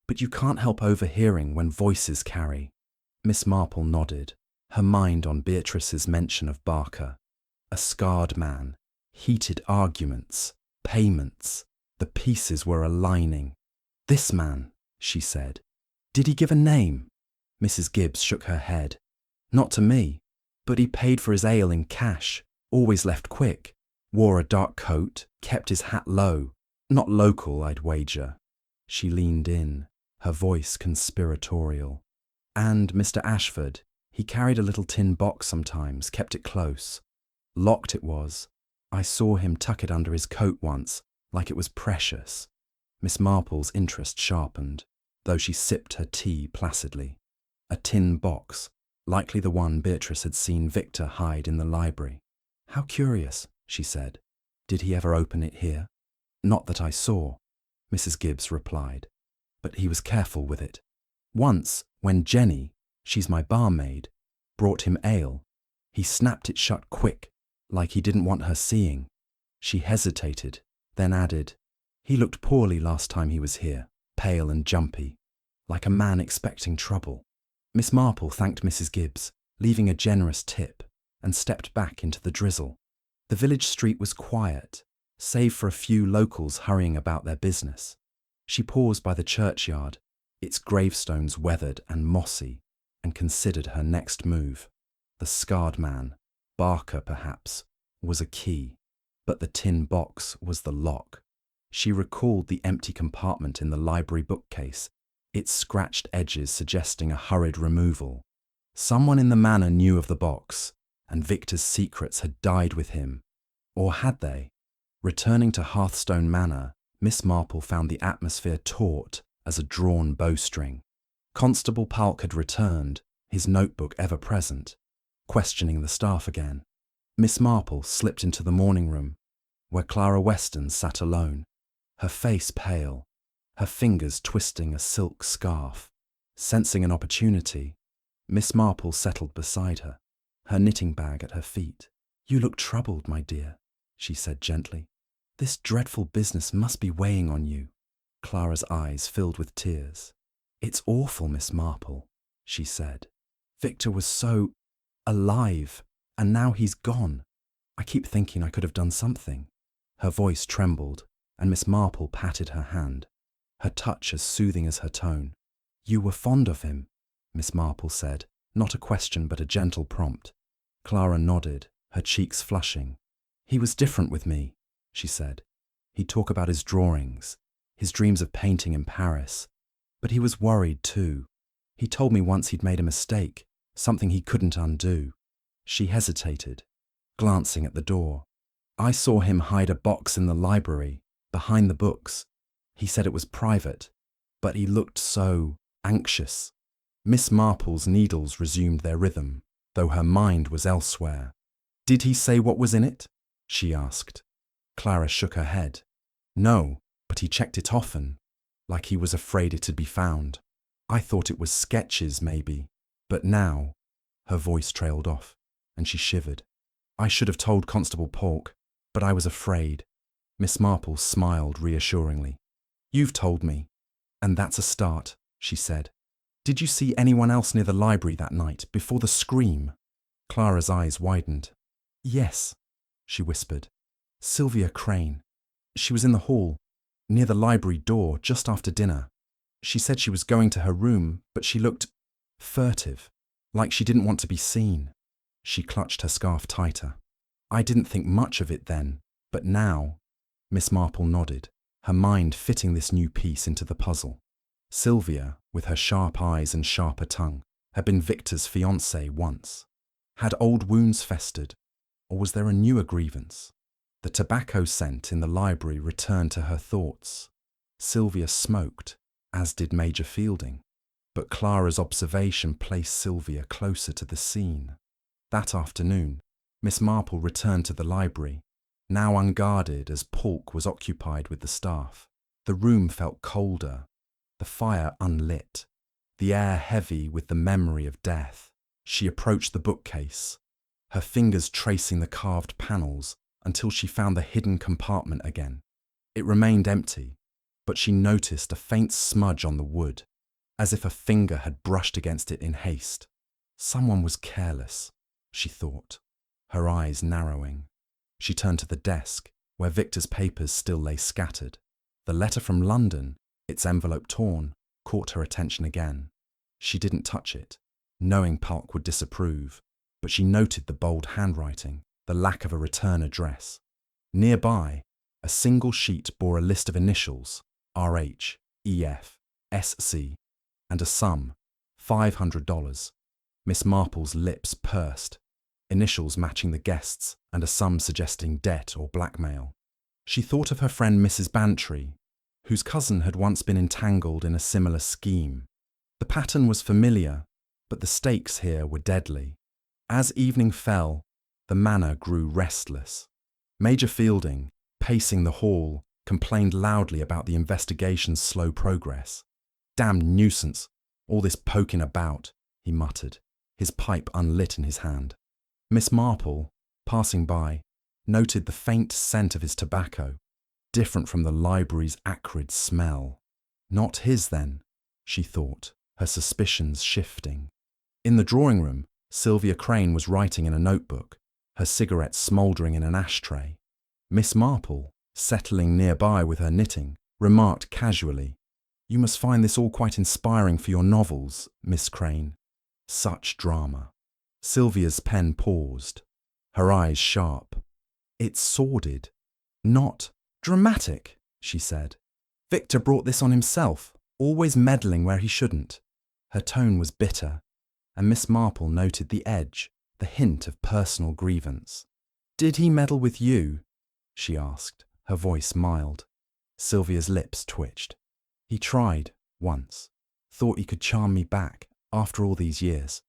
but you can't help overhearing when voices carry." Miss Marple nodded, her mind on Beatrice's mention of Barker. A scarred man, heated arguments, payments, the pieces were aligning. "This man," she said. "Did he give a name?" Mrs. Gibbs shook her head. "Not to me, but he paid for his ale in cash, always left quick, wore a dark coat, kept his hat low. Not local, I'd wager." She leaned in, her voice conspiratorial. "And Mr. Ashford, he carried a little tin box sometimes, kept it close. Locked it was. I saw him tuck it under his coat once, like it was precious." Miss Marple's interest sharpened, though she sipped her tea placidly. A tin box, likely the one Beatrice had seen Victor hide in the library. "How curious," she said. "Did he ever open it here?" "Not that I saw," Mrs. Gibbs replied, "but he was careful with it. Once, when Jenny, she's my barmaid, brought him ale, he snapped it shut quick, like he didn't want her seeing." She hesitated, then added, "He looked poorly last time he was here, pale and jumpy, like a man expecting trouble." Miss Marple thanked Mrs. Gibbs, leaving a generous tip, and stepped back into the drizzle. The village street was quiet, save for a few locals hurrying about their business. She paused by the churchyard, its gravestones weathered and mossy, and considered her next move. The scarred man, Barker perhaps, was a key, but the tin box was the lock. She recalled the empty compartment in the library bookcase, its scratched edges suggesting a hurried removal. Someone in the manor knew of the box, and Victor's secrets had died with him. Or had they? Returning to Hearthstone Manor, Miss Marple found the atmosphere taut as a drawn bowstring. Constable Palk had returned, his notebook ever present, questioning the staff again. Miss Marple slipped into the morning room, where Clara Weston sat alone, her face pale, her fingers twisting a silk scarf. Sensing an opportunity, Miss Marple settled beside her, her knitting bag at her feet. "You look troubled, my dear," she said gently. "This dreadful business must be weighing on you." Clara's eyes filled with tears. "It's awful, Miss Marple," she said. "Victor was so alive, and now he's gone. I keep thinking I could have done something." Her voice trembled, and Miss Marple patted her hand, her touch as soothing as her tone. "You were fond of him," Miss Marple said, not a question but a gentle prompt. Clara nodded, her cheeks flushing. "He was different with me," she said. "He'd talk about his drawings, his dreams of painting in Paris. But he was worried too. He told me once he'd made a mistake, something he couldn't undo." She hesitated, glancing at the door. "I saw him hide a box in the library, behind the books. He said it was private, but he looked so anxious." Miss Marple's needles resumed their rhythm, though her mind was elsewhere. "Did he say what was in it?" she asked. Clara shook her head. "No, but he checked it often, like he was afraid it'd be found. I thought it was sketches, maybe, but now—" Her voice trailed off, and she shivered. "I should have told Constable Polk, but I was afraid." Miss Marple smiled reassuringly. "You've told me, and that's a start," she said. "Did you see anyone else near the library that night, before the scream?" Clara's eyes widened. "Yes," she whispered. "Sylvia Crane. She was in the hall, near the library door, just after dinner. She said she was going to her room, but she looked furtive, like she didn't want to be seen." She clutched her scarf tighter. "I didn't think much of it then, but now—" Miss Marple nodded, her mind fitting this new piece into the puzzle. Sylvia, with her sharp eyes and sharper tongue, had been Victor's fiancée once. Had old wounds festered, or was there a newer grievance? The tobacco scent in the library returned to her thoughts. Sylvia smoked, as did Major Fielding, but Clara's observation placed Sylvia closer to the scene. That afternoon, Miss Marple returned to the library, now unguarded as Polk was occupied with the staff. The room felt colder, the fire unlit, the air heavy with the memory of death. She approached the bookcase, her fingers tracing the carved panels until she found the hidden compartment again. It remained empty, but she noticed a faint smudge on the wood, as if a finger had brushed against it in haste. Someone was careless, she thought, her eyes narrowing. She turned to the desk, where Victor's papers still lay scattered. The letter from London, its envelope torn, caught her attention again. She didn't touch it, knowing Palk would disapprove, but she noted the bold handwriting, the lack of a return address. Nearby, a single sheet bore a list of initials, RH, EF, SC, and a sum, $500. Miss Marple's lips pursed, initials matching the guest's and a sum suggesting debt or blackmail. She thought of her friend Mrs. Bantry, whose cousin had once been entangled in a similar scheme. The pattern was familiar, but the stakes here were deadly. As evening fell, the manor grew restless. Major Fielding, pacing the hall, complained loudly about the investigation's slow progress. "Damned nuisance, all this poking about," he muttered, his pipe unlit in his hand. Miss Marple, passing by, noted the faint scent of his tobacco. different from the library's acrid smell. Not his, then, she thought, her suspicions shifting. In the drawing room, Sylvia Crane was writing in a notebook, her cigarette smouldering in an ashtray. Miss Marple, settling nearby with her knitting, remarked casually, "You must find this all quite inspiring for your novels, Miss Crane." Such drama. Sylvia's pen paused, her eyes sharp. "It's sordid, not dramatic," she said. "Victor brought this on himself, always meddling where he shouldn't." Her tone was bitter, and Miss Marple noted the edge, the hint of personal grievance. "Did he meddle with you?" she asked, her voice mild. Sylvia's lips twitched. "He tried, once. Thought he could charm me back, after all these years.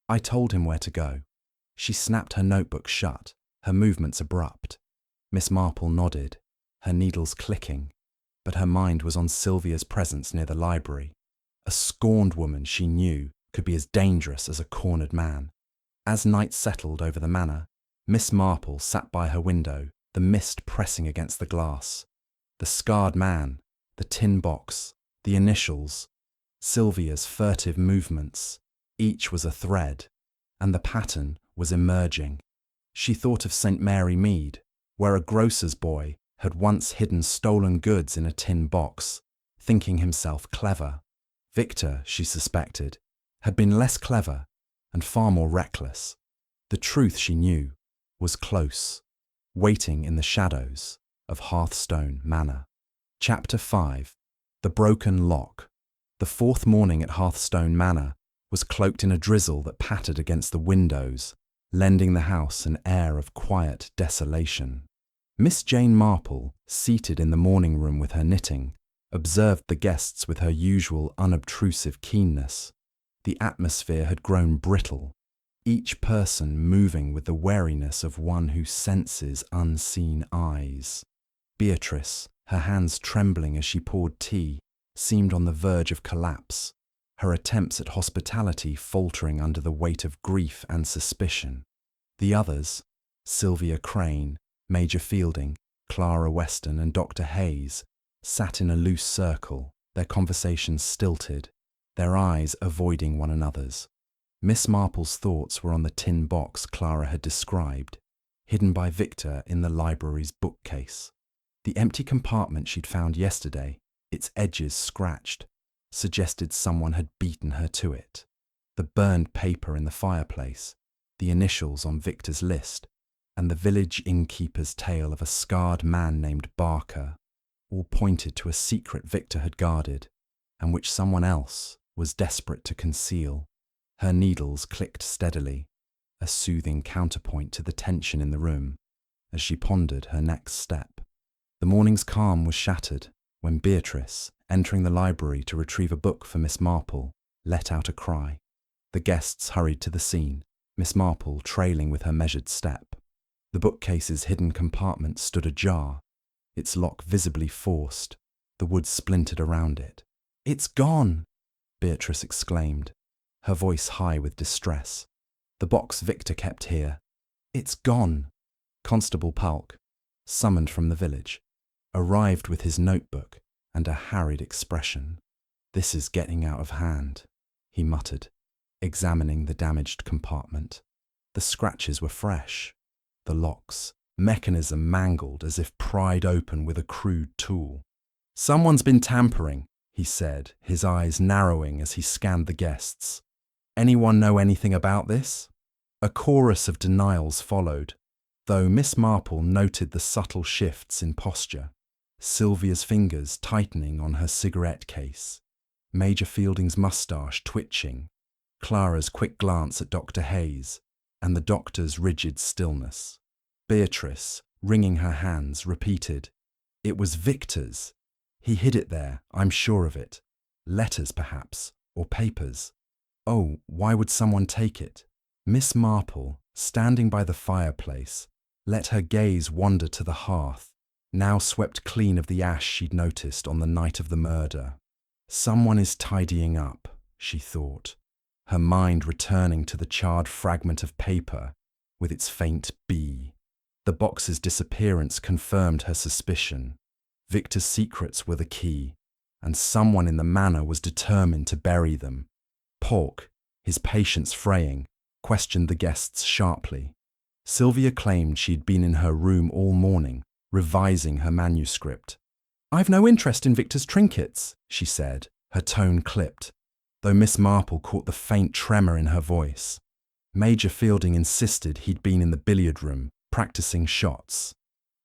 I told him where to go." She snapped her notebook shut, her movements abrupt. Miss Marple nodded, her needles clicking, but her mind was on Sylvia's presence near the library. A scorned woman, she knew, could be as dangerous as a cornered man. As night settled over the manor, Miss Marple sat by her window, the mist pressing against the glass. The scarred man, the tin box, the initials, Sylvia's furtive movements, each was a thread, and the pattern was emerging. She thought of St. Mary Mead, where a grocer's boy had once hidden stolen goods in a tin box, thinking himself clever. Victor, she suspected, had been less clever and far more reckless. The truth, she knew, was close, waiting in the shadows of Hearthstone Manor. Chapter 5. The Broken Lock. The fourth morning at Hearthstone Manor was cloaked in a drizzle that pattered against the windows, lending the house an air of quiet desolation. Miss Jane Marple, seated in the morning room with her knitting, observed the guests with her usual unobtrusive keenness. The atmosphere had grown brittle, each person moving with the wariness of one who senses unseen eyes. Beatrice, her hands trembling as she poured tea, seemed on the verge of collapse, her attempts at hospitality faltering under the weight of grief and suspicion. The others, Sylvia Crane, Major Fielding, Clara Weston and Dr. Hayes, sat in a loose circle, their conversations stilted, their eyes avoiding one another's. Miss Marple's thoughts were on the tin box Clara had described, hidden by Victor in the library's bookcase. The empty compartment she'd found yesterday, its edges scratched, suggested someone had beaten her to it. The burned paper in the fireplace, the initials on Victor's list, and the village innkeeper's tale of a scarred man named Barker, all pointed to a secret Victor had guarded, and which someone else was desperate to conceal. Her needles clicked steadily, a soothing counterpoint to the tension in the room, as she pondered her next step. The morning's calm was shattered when Beatrice, entering the library to retrieve a book for Miss Marple, let out a cry. The guests hurried to the scene, Miss Marple trailing with her measured step. The bookcase's hidden compartment stood ajar, its lock visibly forced, the wood splintered around it. "It's gone!" Beatrice exclaimed, her voice high with distress. "The box Victor kept here. It's gone!" Constable Palk, summoned from the village, arrived with his notebook and a harried expression. "This is getting out of hand," he muttered, examining the damaged compartment. The scratches were fresh, the lock's mechanism mangled as if pried open with a crude tool. "Someone's been tampering," he said, his eyes narrowing as he scanned the guests. "Anyone know anything about this?" A chorus of denials followed, though Miss Marple noted the subtle shifts in posture, Sylvia's fingers tightening on her cigarette case, Major Fielding's moustache twitching, Clara's quick glance at Dr. Hayes, and the doctor's rigid stillness. Beatrice, wringing her hands, repeated, "It was Victor's. He hid it there, I'm sure of it. Letters, perhaps, or papers. Oh, why would someone take it?" Miss Marple, standing by the fireplace, let her gaze wander to the hearth, now swept clean of the ash she'd noticed on the night of the murder. Someone is tidying up, she thought, her mind returning to the charred fragment of paper with its faint B. The box's disappearance confirmed her suspicion. Victor's secrets were the key, and someone in the manor was determined to bury them. Polk, his patience fraying, questioned the guests sharply. Sylvia claimed she'd been in her room all morning, revising her manuscript. "I've no interest in Victor's trinkets," she said, her tone clipped, though Miss Marple caught the faint tremor in her voice. Major Fielding insisted he'd been in the billiard room, practicing shots.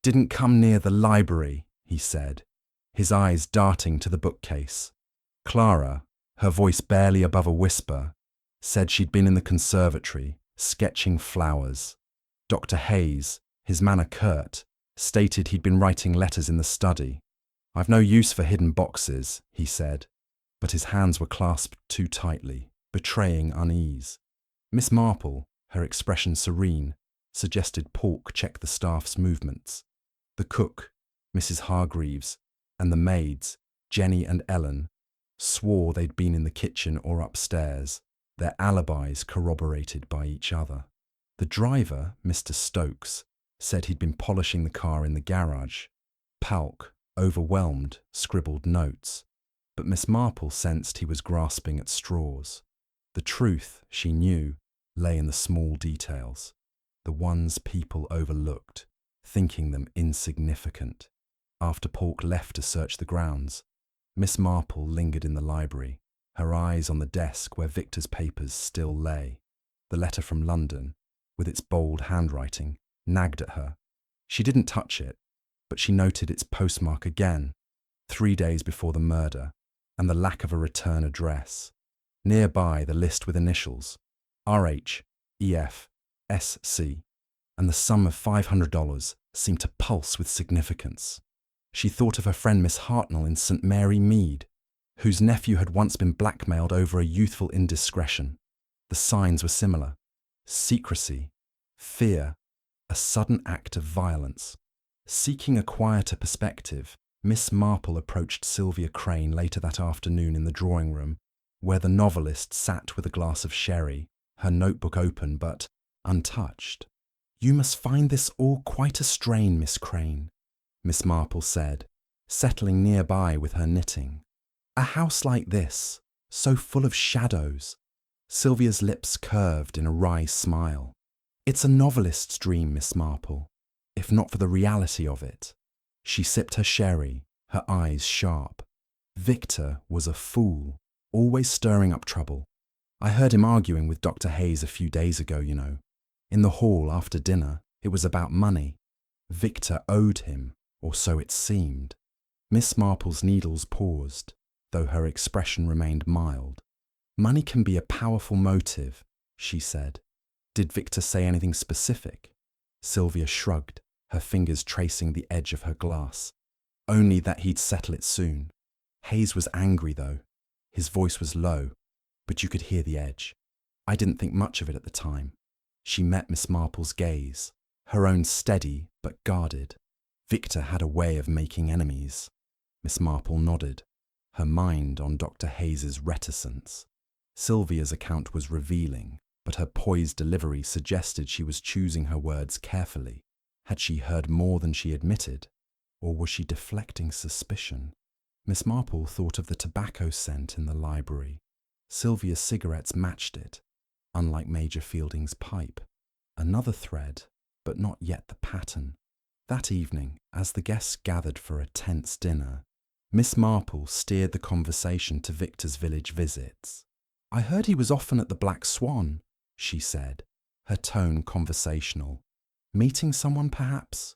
"Didn't come near the library," he said, his eyes darting to the bookcase. Clara, her voice barely above a whisper, said she'd been in the conservatory, sketching flowers. Dr. Hayes, his manner curt, stated he'd been writing letters in the study. "I've no use for hidden boxes," he said, but his hands were clasped too tightly, betraying unease. Miss Marple, her expression serene, suggested Polk check the staff's movements. The cook, Mrs. Hargreaves, and the maids, Jenny and Ellen, swore they'd been in the kitchen or upstairs, their alibis corroborated by each other. The driver, Mr. Stokes, said he'd been polishing the car in the garage. Polk, overwhelmed, scribbled notes, but Miss Marple sensed he was grasping at straws. The truth, she knew, lay in the small details, the ones people overlooked, thinking them insignificant. After Polk left to search the grounds, Miss Marple lingered in the library, her eyes on the desk where Victor's papers still lay. The letter from London, with its bold handwriting, nagged at her. She didn't touch it, but she noted its postmark again, 3 days before the murder, and the lack of a return address. Nearby, the list with initials, RH, EF, SC, and the sum of $500 seemed to pulse with significance. She thought of her friend Miss Hartnell in St. Mary Mead, whose nephew had once been blackmailed over a youthful indiscretion. The signs were similar: secrecy, fear, a sudden act of violence. Seeking a quieter perspective, Miss Marple approached Sylvia Crane later that afternoon in the drawing room, where the novelist sat with a glass of sherry, her notebook open but untouched. "You must find this all quite a strain, Miss Crane," Miss Marple said, settling nearby with her knitting. "A house like this, so full of shadows." Sylvia's lips curved in a wry smile. "It's a novelist's dream, Miss Marple, if not for the reality of it." She sipped her sherry, her eyes sharp. "Victor was a fool, always stirring up trouble. I heard him arguing with Dr. Hayes a few days ago, you know. In the hall after dinner, it was about money. Victor owed him, or so it seemed." Miss Marple's needles paused, though her expression remained mild. "Money can be a powerful motive," she said. "Did Victor say anything specific?" Sylvia shrugged, her fingers tracing the edge of her glass. "Only that he'd settle it soon. Hayes was angry, though. His voice was low, but you could hear the edge. I didn't think much of it at the time." She met Miss Marple's gaze, her own steady but guarded. Victor had a way of making enemies. Miss Marple nodded, her mind on Dr. Hayes's reticence. Sylvia's account was revealing, but her poised delivery suggested she was choosing her words carefully. Had she heard more than she admitted, or was she deflecting suspicion? Miss Marple thought of the tobacco scent in the library. Sylvia's cigarettes matched it, unlike Major Fielding's pipe. Another thread, but not yet the pattern. That evening, as the guests gathered for a tense dinner, Miss Marple steered the conversation to Victor's village visits. "I heard he was often at the Black Swan," she said, her tone conversational. "Meeting someone, perhaps?"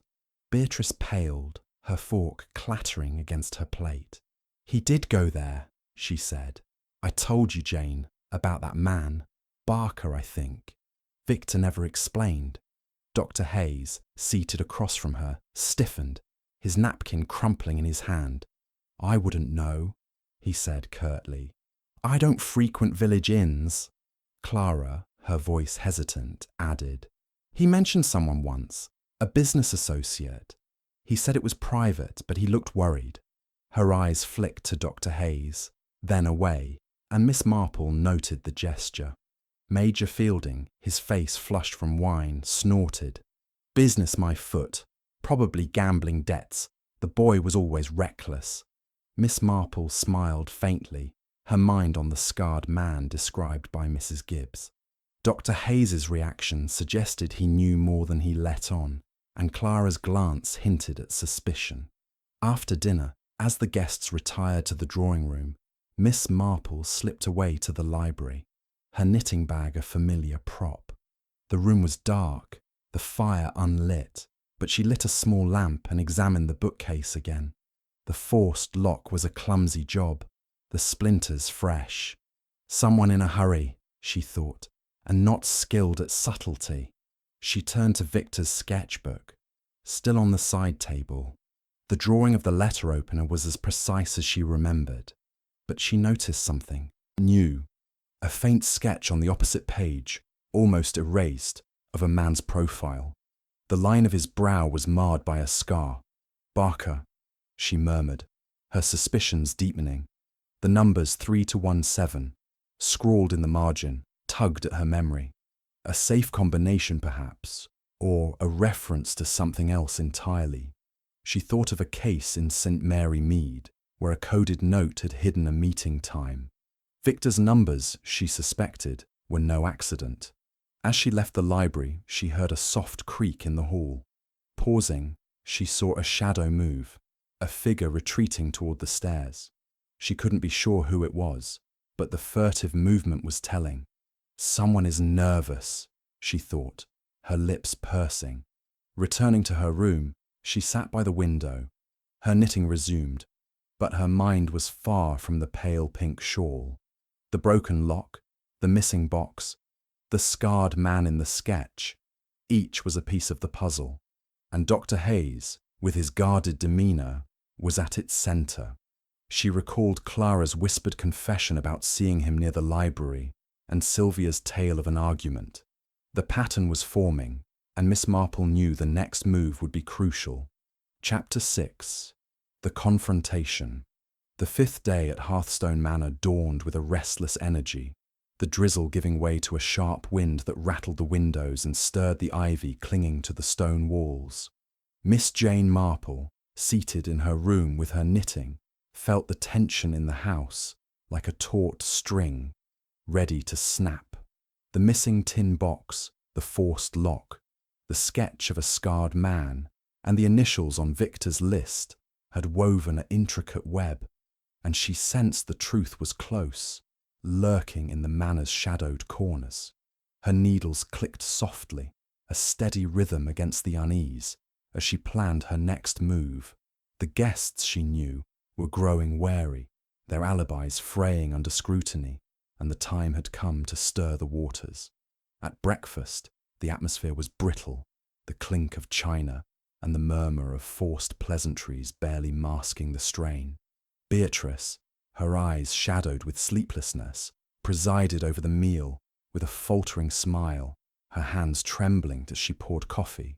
Beatrice paled, her fork clattering against her plate. "He did go there," she said. "I told you, Jane, about that man. Barker, I think." Victor never explained. Dr. Hayes, seated across from her, stiffened, his napkin crumpling in his hand. "I wouldn't know," he said curtly. "I don't frequent village inns." Clara, her voice hesitant, added, "He mentioned someone once, a business associate. He said it was private, but he looked worried." Her eyes flicked to Dr. Hayes, then away, and Miss Marple noted the gesture. Major Fielding, his face flushed from wine, snorted. "Business, my foot. Probably gambling debts. The boy was always reckless. Miss Marple smiled faintly, her mind on the scarred man described by Mrs. Gibbs. Dr. Hayes's reaction suggested he knew more than he let on, and Clara's glance hinted at suspicion. After dinner, as the guests retired to the drawing room, Miss Marple slipped away to the library, her knitting bag a familiar prop. The room was dark, the fire unlit, but she lit a small lamp and examined the bookcase again. The forced lock was a clumsy job, the splinters fresh. Someone in a hurry, she thought, and not skilled at subtlety. She turned to Victor's sketchbook, still on the side table. The drawing of the letter opener was as precise as she remembered, but she noticed something new, a faint sketch on the opposite page, almost erased, of a man's profile. The line of his brow was marred by a scar. "Barker," she murmured, her suspicions deepening. The numbers 3 to 17, scrawled in the margin, tugged at her memory. A safe combination, perhaps, or a reference to something else entirely. She thought of a case in St. Mary Mead, where a coded note had hidden a meeting time. Victor's numbers, she suspected, were no accident. As she left the library, she heard a soft creak in the hall. Pausing, she saw a shadow move, a figure retreating toward the stairs. She couldn't be sure who it was, but the furtive movement was telling. Someone is nervous, she thought, her lips pursing. Returning to her room, she sat by the window. Her knitting resumed, but her mind was far from the pale pink shawl. The broken lock, the missing box, the scarred man in the sketch, each was a piece of the puzzle, and Dr. Hayes, with his guarded demeanour, was at its centre. She recalled Clara's whispered confession about seeing him near the library and Sylvia's tale of an argument. The pattern was forming, and Miss Marple knew the next move would be crucial. Chapter 6. The Confrontation. The 5th day at Hearthstone Manor dawned with a restless energy, the drizzle giving way to a sharp wind that rattled the windows and stirred the ivy clinging to the stone walls. Miss Jane Marple, seated in her room with her knitting, felt the tension in the house like a taut string, ready to snap. The missing tin box, the forced lock, the sketch of a scarred man, and the initials on Victor's list had woven an intricate web, and she sensed the truth was close, lurking in the manor's shadowed corners. Her needles clicked softly, a steady rhythm against the unease, as she planned her next move. The guests, she knew, were growing wary, their alibis fraying under scrutiny, and the time had come to stir the waters. At breakfast, the atmosphere was brittle, the clink of china and the murmur of forced pleasantries barely masking the strain. Beatrice, her eyes shadowed with sleeplessness, presided over the meal with a faltering smile, her hands trembling as she poured coffee.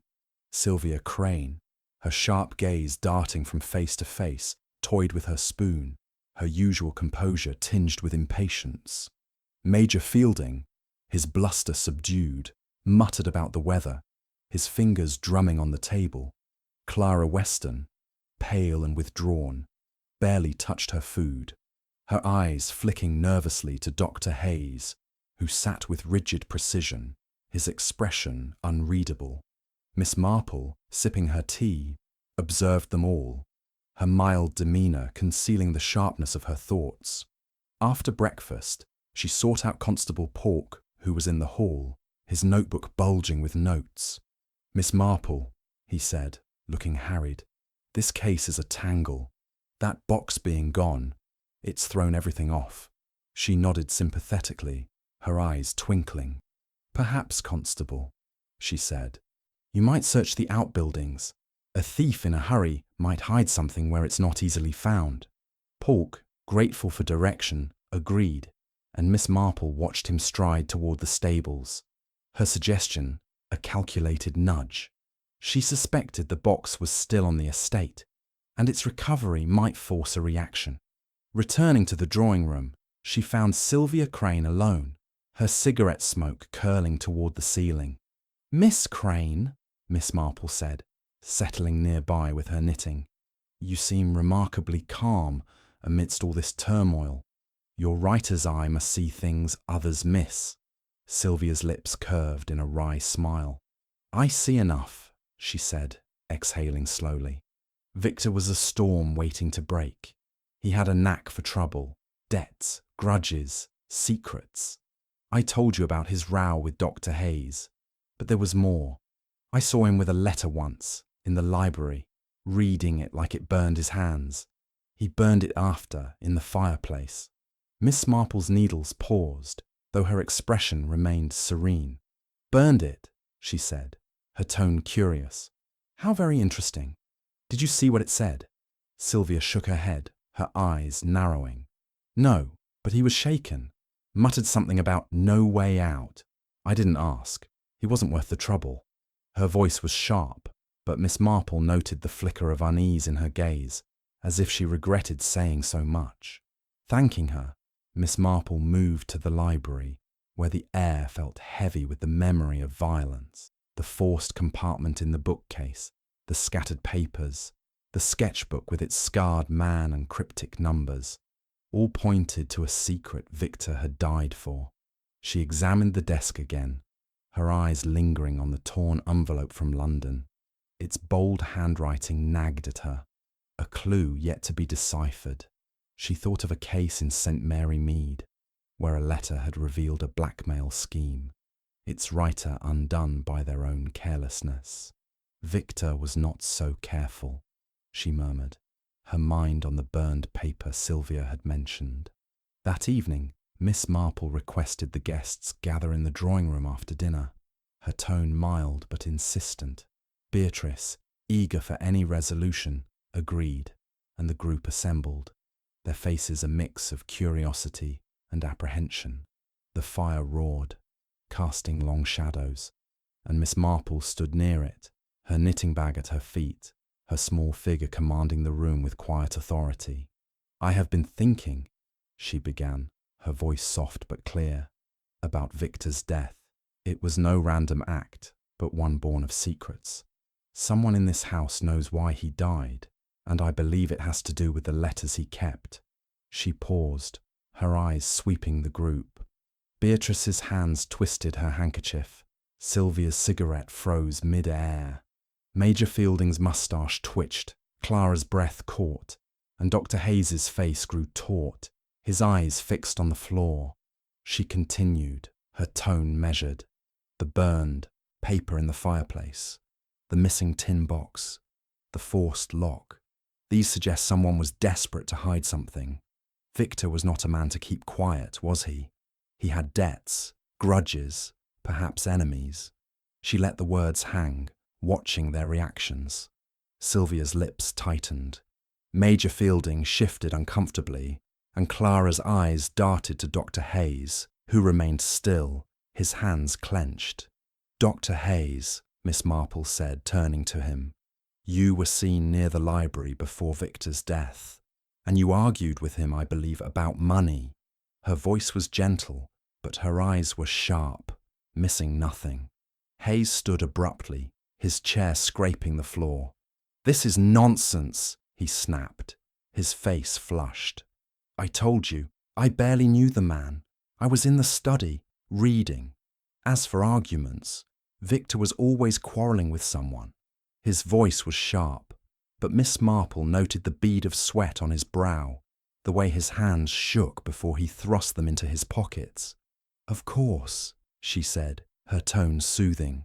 Sylvia Crane, her sharp gaze darting from face to face, toyed with her spoon, her usual composure tinged with impatience. Major Fielding, his bluster subdued, muttered about the weather, his fingers drumming on the table. Clara Weston, pale and withdrawn, barely touched her food, her eyes flicking nervously to Dr. Hayes, who sat with rigid precision, his expression unreadable. Miss Marple, sipping her tea, observed them all, her mild demeanour concealing the sharpness of her thoughts. After breakfast, she sought out Constable Pork, who was in the hall, his notebook bulging with notes. "Miss Marple," he said, looking harried, "this case is a tangle. That box being gone, it's thrown everything off." She nodded sympathetically, her eyes twinkling. "Perhaps, Constable," she said, "you might search the outbuildings. A thief in a hurry might hide something where it's not easily found." Pork, grateful for direction, agreed, and Miss Marple watched him stride toward the stables. Her suggestion, a calculated nudge. She suspected the box was still on the estate, and its recovery might force a reaction. Returning to the drawing room, she found Sylvia Crane alone, her cigarette smoke curling toward the ceiling. "Miss Crane," Miss Marple said, settling nearby with her knitting. You seem remarkably calm amidst all this turmoil. Your writer's eye must see things others miss. Sylvia's lips curved in a wry smile. I see enough, she said, exhaling slowly. Victor was a storm waiting to break. He had a knack for trouble, debts, grudges, secrets. I told you about his row with Dr. Hayes, but there was more. I saw him with a letter once, in the library, reading it like it burned his hands. He burned it after, in the fireplace. Miss Marple's needles paused, though her expression remained serene. Burned it, she said, her tone curious. How very interesting. Did you see what it said? Sylvia shook her head, her eyes narrowing. No, but he was shaken. Muttered something about no way out. I didn't ask. He wasn't worth the trouble. Her voice was sharp, but Miss Marple noted the flicker of unease in her gaze, as if she regretted saying so much. Thanking her, Miss Marple moved to the library, where the air felt heavy with the memory of violence, the forced compartment in the bookcase, the scattered papers, the sketchbook with its scarred man and cryptic numbers, all pointed to a secret Victor had died for. She examined the desk again, her eyes lingering on the torn envelope from London. Its bold handwriting nagged at her, a clue yet to be deciphered. She thought of a case in St. Mary Mead, where a letter had revealed a blackmail scheme, its writer undone by their own carelessness. Victor was not so careful, she murmured, her mind on the burned paper Sylvia had mentioned. That evening, Miss Marple requested the guests gather in the drawing room after dinner, her tone mild but insistent. Beatrice, eager for any resolution, agreed, and the group assembled, their faces a mix of curiosity and apprehension. The fire roared, casting long shadows, and Miss Marple stood near it, her knitting bag at her feet, her small figure commanding the room with quiet authority. I have been thinking, she began, her voice soft but clear, about Victor's death. It was no random act, but one born of secrets. Someone in this house knows why he died, and I believe it has to do with the letters he kept. She paused, her eyes sweeping the group. Beatrice's hands twisted her handkerchief. Sylvia's cigarette froze mid-air. Major Fielding's moustache twitched, Clara's breath caught, and Dr. Hayes's face grew taut, his eyes fixed on the floor. She continued, her tone measured. The burned paper in the fireplace, the missing tin box, the forced lock. These suggest someone was desperate to hide something. Victor was not a man to keep quiet, was he? He had debts, grudges, perhaps enemies. She let the words hang, watching their reactions. Sylvia's lips tightened. Major Fielding shifted uncomfortably, and Clara's eyes darted to Dr. Hayes, who remained still, his hands clenched. Dr. Hayes, Miss Marple said, turning to him, you were seen near the library before Victor's death, and you argued with him, I believe, about money. Her voice was gentle, but her eyes were sharp, missing nothing. Hayes stood abruptly, his chair scraping the floor. This is nonsense, he snapped, his face flushed. I told you, I barely knew the man. I was in the study, reading. As for arguments, Victor was always quarrelling with someone. His voice was sharp, but Miss Marple noted the bead of sweat on his brow, the way his hands shook before he thrust them into his pockets. Of course, she said, her tone soothing.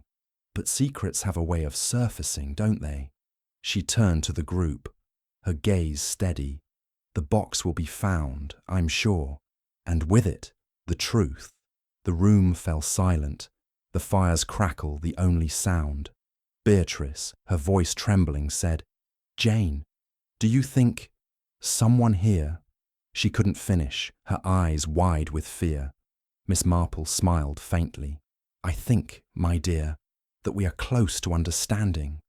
But secrets have a way of surfacing, don't they? She turned to the group, her gaze steady. The box will be found, I'm sure, and with it, the truth. The room fell silent, the fire's crackle the only sound. Beatrice, her voice trembling, said, Jane, do you think someone here? She couldn't finish, her eyes wide with fear. Miss Marple smiled faintly. I think, my dear, that we are close to understanding,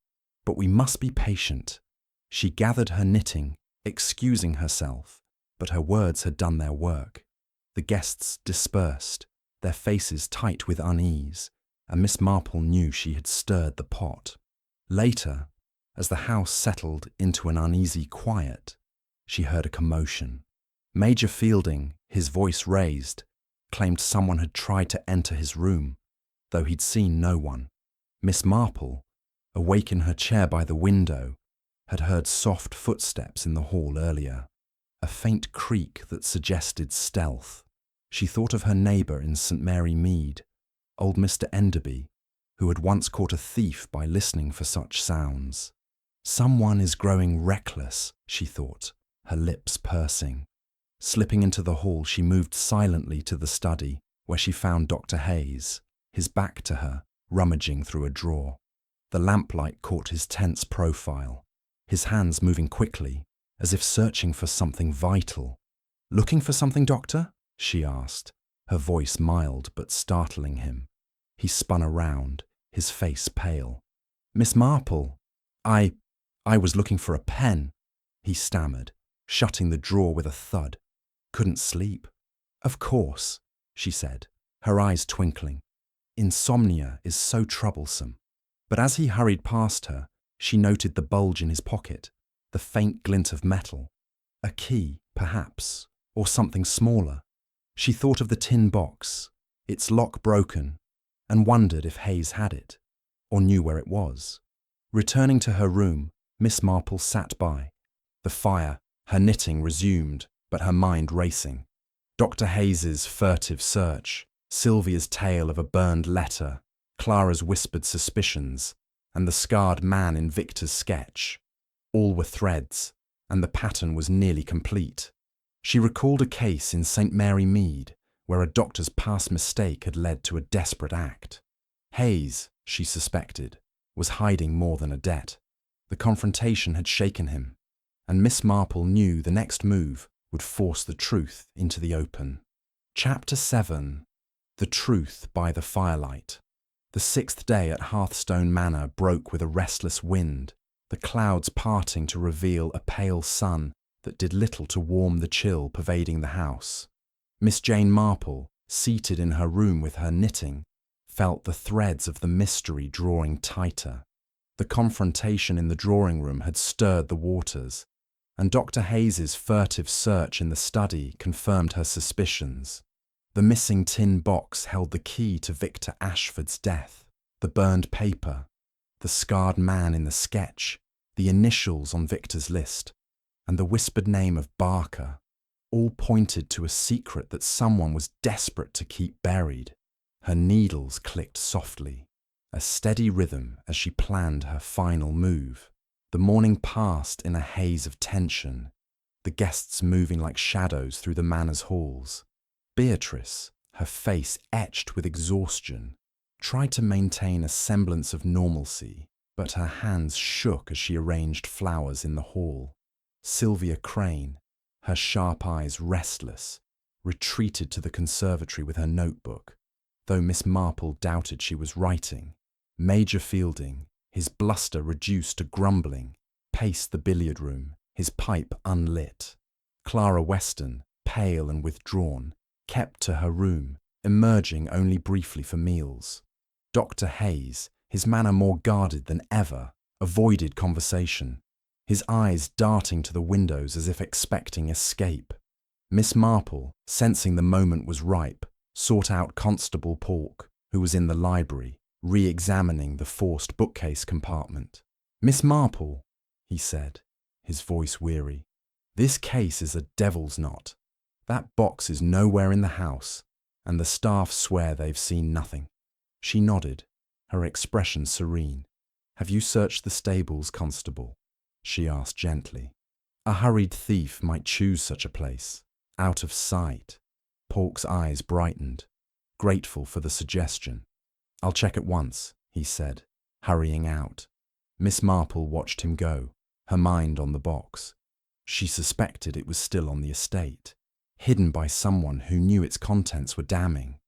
but we must be patient. She gathered her knitting, excusing herself, but her words had done their work. The guests dispersed, their faces tight with unease, and Miss Marple knew she had stirred the pot. Later, As the house settled into an uneasy quiet, she heard a commotion. Major Fielding, his voice raised, claimed someone had tried to enter his room, though he'd seen no one. Miss Marple, awake in her chair by the window, had heard soft footsteps in the hall earlier, a faint creak that suggested stealth. She thought of her neighbour in St. Mary Mead, old Mr. Enderby, who had once caught a thief by listening for such sounds. Someone is growing reckless, she thought, her lips pursing. Slipping into the hall, she moved silently to the study, where she found Dr. Hayes, his back to her, rummaging through a drawer. The lamplight caught his tense profile, his hands moving quickly, as if searching for something vital. "Looking for something, Doctor?" she asked, her voice mild but startling him. He spun around, his face pale. "Miss Marple, I was looking for a pen," he stammered, shutting the drawer with a thud. "Couldn't sleep." "Of course," she said, her eyes twinkling. "Insomnia is so troublesome." But as he hurried past her, she noted the bulge in his pocket, the faint glint of metal. A key, perhaps, or something smaller. She thought of the tin box, its lock broken, and wondered if Hayes had it, or knew where it was. Returning to her room, Miss Marple sat by. The fire, her knitting resumed, but her mind racing. Dr. Hayes's furtive search, Sylvia's tale of a burned letter, Clara's whispered suspicions, and the scarred man in Victor's sketch. All were threads, and the pattern was nearly complete. She recalled a case in St. Mary Mead, where a doctor's past mistake had led to a desperate act. Hayes, she suspected, was hiding more than a debt. The confrontation had shaken him, and Miss Marple knew the next move would force the truth into the open. Chapter 7. The Truth by the Firelight. The 6th day at Hearthstone Manor broke with a restless wind, the clouds parting to reveal a pale sun that did little to warm the chill pervading the house. Miss Jane Marple, seated in her room with her knitting, felt the threads of the mystery drawing tighter. The confrontation in the drawing room had stirred the waters, and Dr. Hayes's furtive search in the study confirmed her suspicions. The missing tin box held the key to Victor Ashford's death, the burned paper, the scarred man in the sketch, the initials on Victor's list, and the whispered name of Barker, all pointed to a secret that someone was desperate to keep buried. Her needles clicked softly, a steady rhythm as she planned her final move. The morning passed in a haze of tension, the guests moving like shadows through the manor's halls. Beatrice, her face etched with exhaustion, tried to maintain a semblance of normalcy, but her hands shook as she arranged flowers in the hall. Sylvia Crane, her sharp eyes restless, retreated to the conservatory with her notebook, though Miss Marple doubted she was writing. Major Fielding, his bluster reduced to grumbling, paced the billiard room, his pipe unlit. Clara Weston, pale and withdrawn, kept to her room, emerging only briefly for meals. Dr. Hayes, his manner more guarded than ever, avoided conversation, his eyes darting to the windows as if expecting escape. Miss Marple, sensing the moment was ripe, sought out Constable Polk, who was in the library, re-examining the forced bookcase compartment. "Miss Marple," he said, his voice weary, "this case is a devil's knot. That box is nowhere in the house, and the staff swear they've seen nothing." She nodded, her expression serene. "Have you searched the stables, Constable?" she asked gently. A hurried thief might choose such a place, out of sight. Polk's eyes brightened, grateful for the suggestion. "I'll check at once," he said, hurrying out. Miss Marple watched him go, her mind on the box. She suspected it was still on the estate, hidden by someone who knew its contents were damning.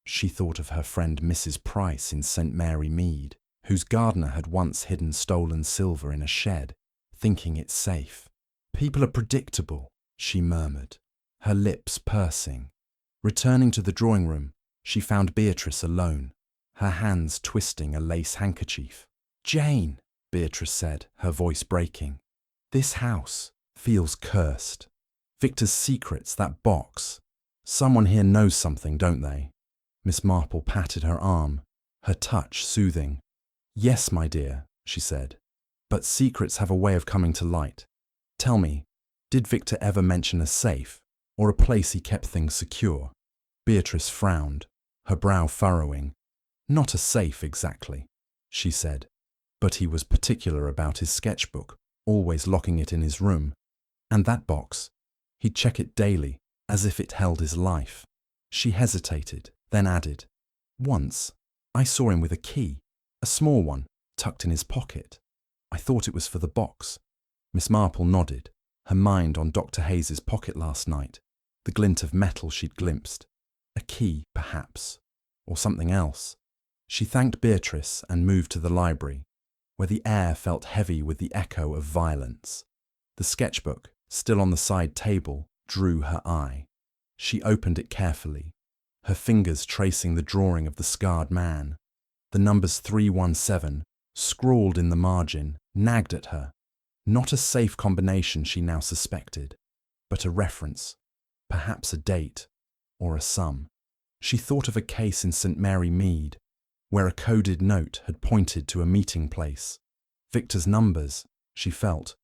She thought of her friend Mrs. Price in St. Mary Mead, whose gardener had once hidden stolen silver in a shed, thinking it safe. "People are predictable," she murmured, her lips pursing. Returning to the drawing room, she found Beatrice alone, her hands twisting a lace handkerchief. "Jane," Beatrice said, her voice breaking. This house feels cursed. Victor's secrets, that box. Someone here knows something, don't they? Miss Marple patted her arm, her touch soothing. Yes, my dear, she said. But secrets have a way of coming to light. Tell me, did Victor ever mention a safe, or a place he kept things secure? Beatrice frowned, her brow furrowing. Not a safe exactly, she said, but he was particular about his sketchbook, always locking it in his room. And that box, he'd check it daily, as if it held his life. She hesitated, then added, Once, I saw him with a key, a small one, tucked in his pocket. I thought it was for the box. Miss Marple nodded, her mind on Dr. Hayes's pocket last night, the glint of metal she'd glimpsed. A key, perhaps, or something else. She thanked Beatrice and moved to the library, where the air felt heavy with the echo of violence. The sketchbook, still on the side table, drew her eye. She opened it carefully, her fingers tracing the drawing of the scarred man. The numbers 317, scrawled in the margin, nagged at her. Not a safe combination, she now suspected, but a reference, perhaps a date, or a sum. She thought of a case in St. Mary Mead, where a coded note had pointed to a meeting place. Victor's numbers, she felt,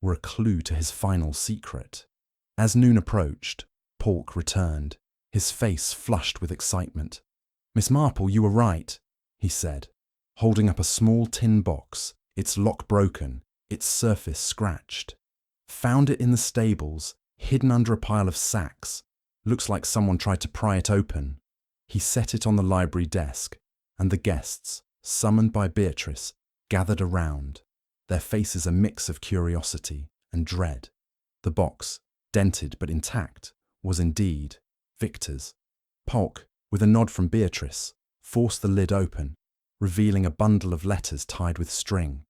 were a clue to his final secret. As noon approached, Polk returned, his face flushed with excitement. Miss Marple, you were right, he said, holding up a small tin box, its lock broken, its surface scratched. Found it in the stables, hidden under a pile of sacks. Looks like someone tried to pry it open. He set it on the library desk, and the guests, summoned by Beatrice, gathered around, their faces a mix of curiosity and dread. The box, dented but intact, was indeed Victor's. Polk, with a nod from Beatrice, forced the lid open, revealing a bundle of letters tied with string.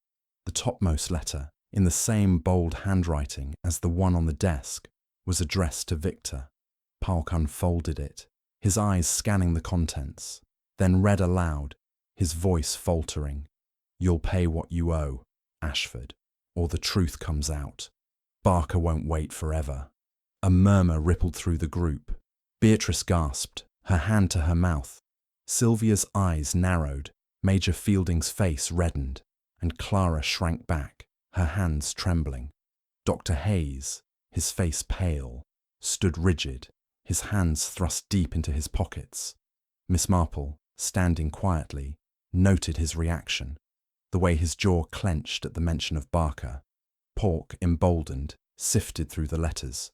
The topmost letter, in the same bold handwriting as the one on the desk, was addressed to Victor. Polk unfolded it, his eyes scanning the contents, then read aloud, his voice faltering. You'll pay what you owe, Ashford, or the truth comes out. Barker won't wait forever. A murmur rippled through the group. Beatrice gasped, her hand to her mouth. Sylvia's eyes narrowed, Major Fielding's face reddened, and Clara shrank back, her hands trembling. Dr. Hayes, his face pale, stood rigid, his hands thrust deep into his pockets. Miss Marple, standing quietly, noted his reaction, the way his jaw clenched at the mention of Barker. Polk, emboldened, sifted through the letters.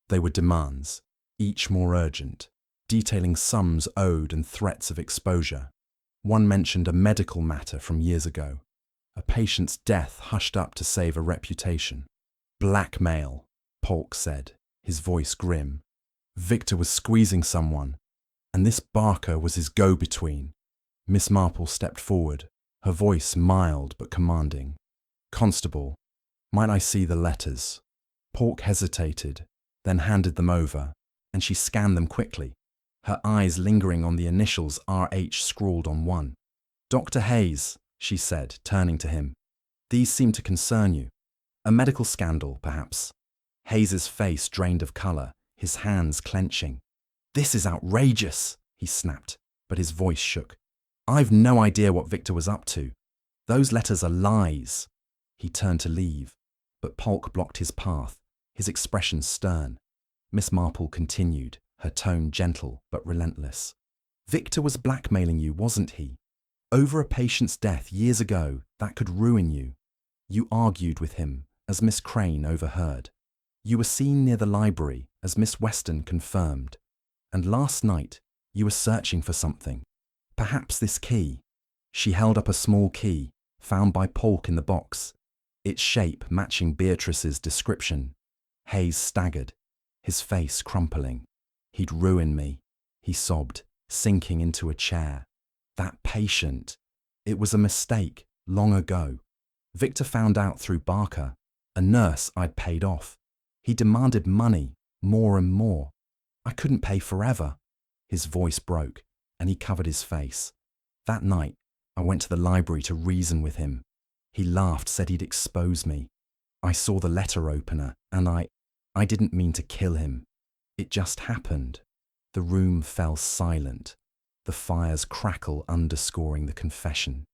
They were demands, each more urgent, detailing sums owed and threats of exposure. One mentioned a medical matter from years ago, a patient's death hushed up to save a reputation. Blackmail, Polk said, his voice grim. Victor was squeezing someone, and this Barker was his go-between. Miss Marple stepped forward, her voice mild but commanding. Constable, might I see the letters? Polk hesitated, then handed them over, and she scanned them quickly, her eyes lingering on the initials R.H. scrawled on one. Dr. Hayes, she said, turning to him. These seem to concern you. A medical scandal, perhaps. Hayes's face drained of colour, his hands clenching. This is outrageous, he snapped, but his voice shook. I've no idea what Victor was up to. Those letters are lies. He turned to leave, but Polk blocked his path, his expression stern. Miss Marple continued, her tone gentle but relentless. Victor was blackmailing you, wasn't he? Over a patient's death years ago, that could ruin you. You argued with him, as Miss Crane overheard. You were seen near the library, as Miss Weston confirmed. And last night, you were searching for something. Perhaps this key. She held up a small key, found by Polk in the box, its shape matching Beatrice's description. Hayes staggered, his face crumpling. He'd ruin me, he sobbed, sinking into a chair. That patient. It was a mistake, long ago. Victor found out through Barker, a nurse I'd paid off. He demanded money, more and more. I couldn't pay forever. His voice broke, and he covered his face. That night, I went to the library to reason with him. He laughed, said he'd expose me. I saw the letter opener, and I didn't mean to kill him. It just happened. The room fell silent, the fire's crackle underscoring the confession.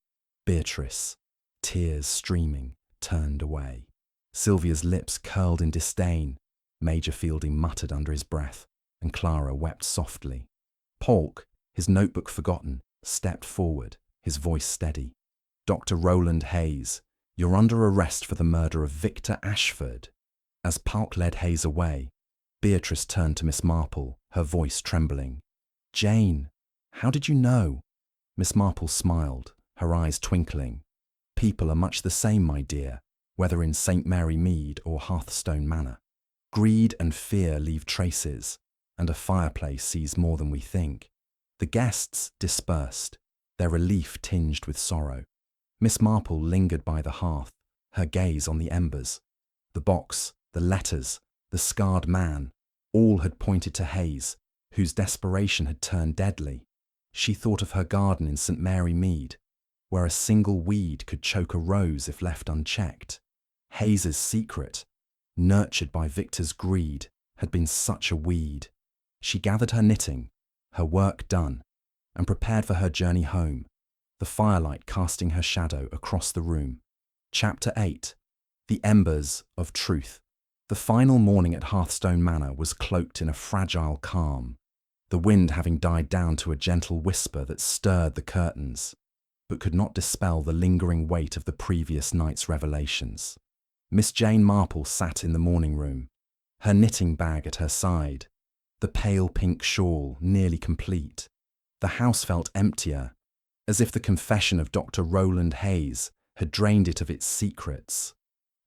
Beatrice, tears streaming, turned away. Sylvia's lips curled in disdain. Major Fielding muttered under his breath, and Clara wept softly. Polk, his notebook forgotten, stepped forward, his voice steady. Dr. Roland Hayes, you're under arrest for the murder of Victor Ashford. As Polk led Hayes away, Beatrice turned to Miss Marple, her voice trembling. Jane, how did you know? Miss Marple smiled, her eyes twinkling. People are much the same, my dear, whether in St. Mary Mead or Hearthstone Manor. Greed and fear leave traces, and a fireplace sees more than we think. The guests dispersed, their relief tinged with sorrow. Miss Marple lingered by the hearth, her gaze on the embers. The box, the letters, the scarred man, all had pointed to Hayes, whose desperation had turned deadly. She thought of her garden in St. Mary Mead, where a single weed could choke a rose if left unchecked. Hayes's secret, nurtured by Victor's greed, had been such a weed. She gathered her knitting, her work done, and prepared for her journey home, the firelight casting her shadow across the room. Chapter 8. The Embers of Truth. The final morning at Hearthstone Manor was cloaked in a fragile calm, the wind having died down to a gentle whisper that stirred the curtains, but could not dispel the lingering weight of the previous night's revelations. Miss Jane Marple sat in the morning room, her knitting bag at her side, the pale pink shawl nearly complete. The house felt emptier, as if the confession of Dr. Roland Hayes had drained it of its secrets,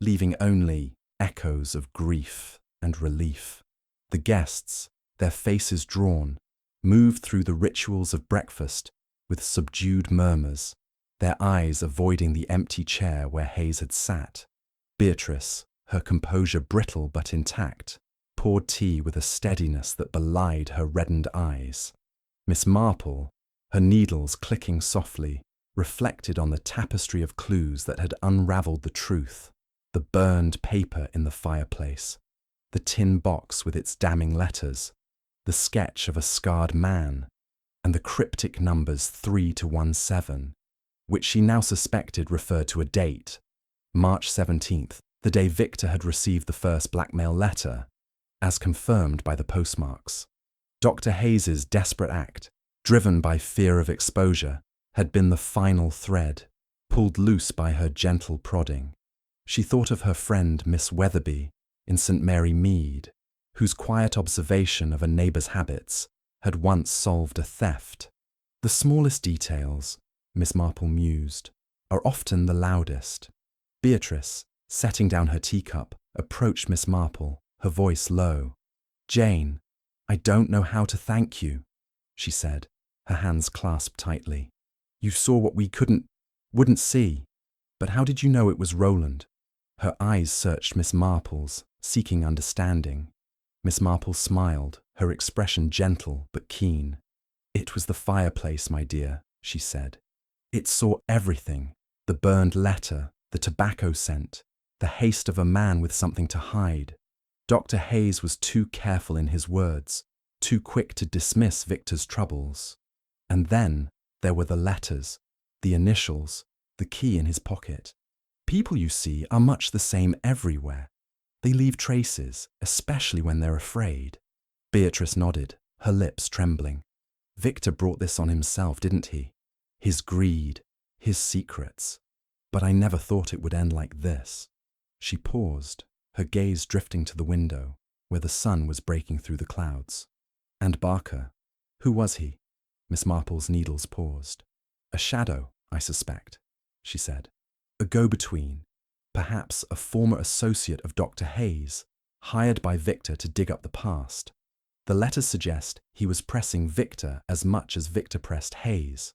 leaving only echoes of grief and relief. The guests, their faces drawn, moved through the rituals of breakfast with subdued murmurs, their eyes avoiding the empty chair where Hayes had sat. Beatrice, her composure brittle but intact, poured tea with a steadiness that belied her reddened eyes. Miss Marple, her needles clicking softly, reflected on the tapestry of clues that had unravelled the truth, the burned paper in the fireplace, the tin box with its damning letters, the sketch of a scarred man, and the cryptic numbers 3 to 17, which she now suspected referred to a date, March 17th, the day Victor had received the first blackmail letter, as confirmed by the postmarks. Dr. Hayes's desperate act, driven by fear of exposure, had been the final thread, pulled loose by her gentle prodding. She thought of her friend Miss Weatherby in St. Mary Mead, whose quiet observation of a neighbour's habits had once solved a theft. The smallest details, Miss Marple mused, are often the loudest. Beatrice, setting down her teacup, approached Miss Marple, her voice low. Jane, I don't know how to thank you, she said, her hands clasped tightly. You saw what we wouldn't see, but how did you know it was Roland? Her eyes searched Miss Marple's, seeking understanding. Miss Marple smiled, her expression gentle but keen. It was the fireplace, my dear, she said. It saw everything, the burned letter, the tobacco scent, the haste of a man with something to hide. Dr. Hayes was too careful in his words, too quick to dismiss Victor's troubles. And then there were the letters, the initials, the key in his pocket. People, you see, are much the same everywhere. They leave traces, especially when they're afraid. Beatrice nodded, her lips trembling. Victor brought this on himself, didn't he? His greed, his secrets. But I never thought it would end like this. She paused, her gaze drifting to the window, where the sun was breaking through the clouds. And Barker, who was he? Miss Marple's needles paused. A shadow, I suspect, she said. A go-between, perhaps a former associate of Dr. Hayes, hired by Victor to dig up the past. The letters suggest he was pressing Victor as much as Victor pressed Hayes.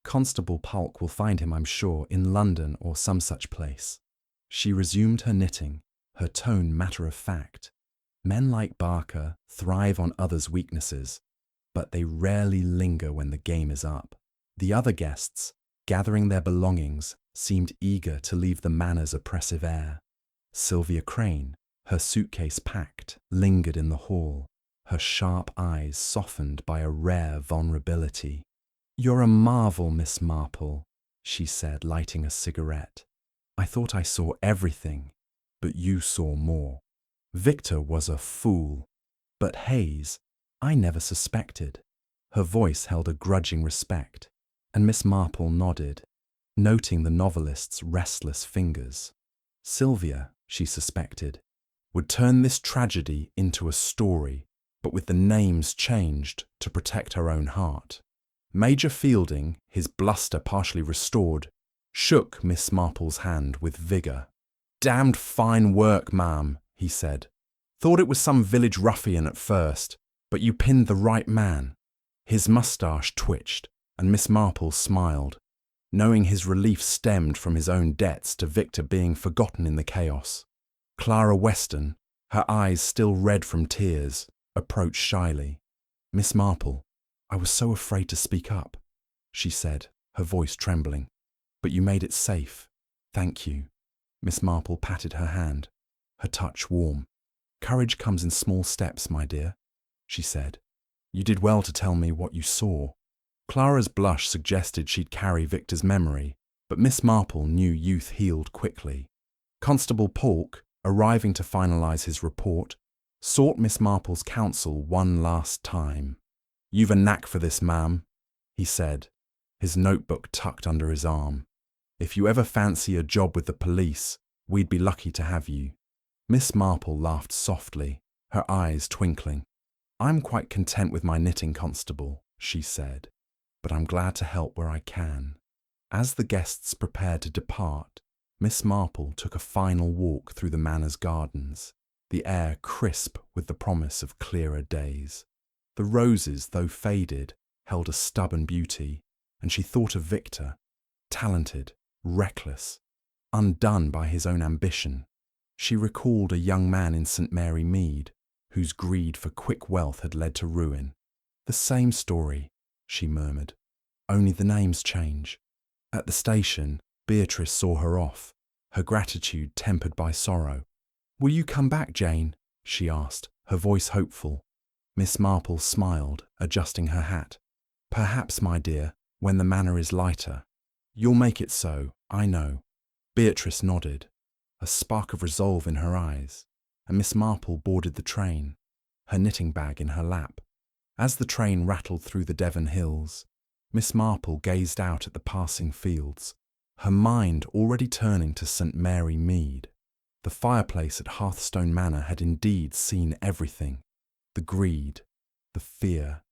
Constable Polk will find him, I'm sure, in London or some such place. She resumed her knitting, her tone matter-of-fact. Men like Barker thrive on others' weaknesses, but they rarely linger when the game is up. The other guests, gathering their belongings, seemed eager to leave the manor's oppressive air. Sylvia Crane, her suitcase packed, lingered in the hall, her sharp eyes softened by a rare vulnerability. "You're a marvel, Miss Marple," she said, lighting a cigarette. "I thought I saw everything, but you saw more. Victor was a fool, but Hayes, I never suspected." Her voice held a grudging respect, and Miss Marple nodded, noting the novelist's restless fingers. Sylvia, she suspected, would turn this tragedy into a story, but with the names changed to protect her own heart. Major Fielding, his bluster partially restored, shook Miss Marple's hand with vigour. "Damned fine work, ma'am," he said. "Thought it was some village ruffian at first, but you pinned the right man." His moustache twitched, and Miss Marple smiled, knowing his relief stemmed from his own debts to Victor being forgotten in the chaos. Clara Weston, her eyes still red from tears, approached shyly. "Miss Marple, I was so afraid to speak up," she said, her voice trembling. "But you made it safe. Thank you." Miss Marple patted her hand, her touch warm. "Courage comes in small steps, my dear," she said. "You did well to tell me what you saw." Clara's blush suggested she'd carry Victor's memory, but Miss Marple knew youth healed quickly. Constable Polk, arriving to finalise his report, sought Miss Marple's counsel one last time. "You've a knack for this, ma'am," he said, his notebook tucked under his arm. "If you ever fancy a job with the police, we'd be lucky to have you." Miss Marple laughed softly, her eyes twinkling. "I'm quite content with my knitting, Constable," she said, "but I'm glad to help where I can." As the guests prepared to depart, Miss Marple took a final walk through the manor's gardens, the air crisp with the promise of clearer days. The roses, though faded, held a stubborn beauty, and she thought of Victor, talented, reckless, undone by his own ambition. She recalled a young man in St. Mary Mead, whose greed for quick wealth had led to ruin. "The same story," she murmured, "only the names change." At the station, Beatrice saw her off, her gratitude tempered by sorrow. "Will you come back, Jane?" she asked, her voice hopeful. Miss Marple smiled, adjusting her hat. "Perhaps, my dear, when the manor is lighter. You'll make it so, I know." Beatrice nodded, a spark of resolve in her eyes, and Miss Marple boarded the train, her knitting bag in her lap. As the train rattled through the Devon hills, Miss Marple gazed out at the passing fields, her mind already turning to St. Mary Mead. The fireplace at Hearthstone Manor had indeed seen everything. The greed, the fear,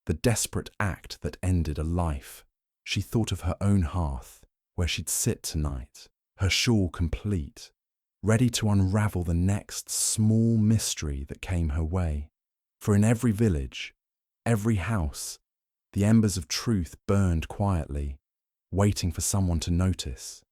the desperate act that ended a life. She thought of her own hearth, where she'd sit tonight, her shawl complete, ready to unravel the next small mystery that came her way. For in every village, every house, the embers of truth burned quietly, waiting for someone to notice.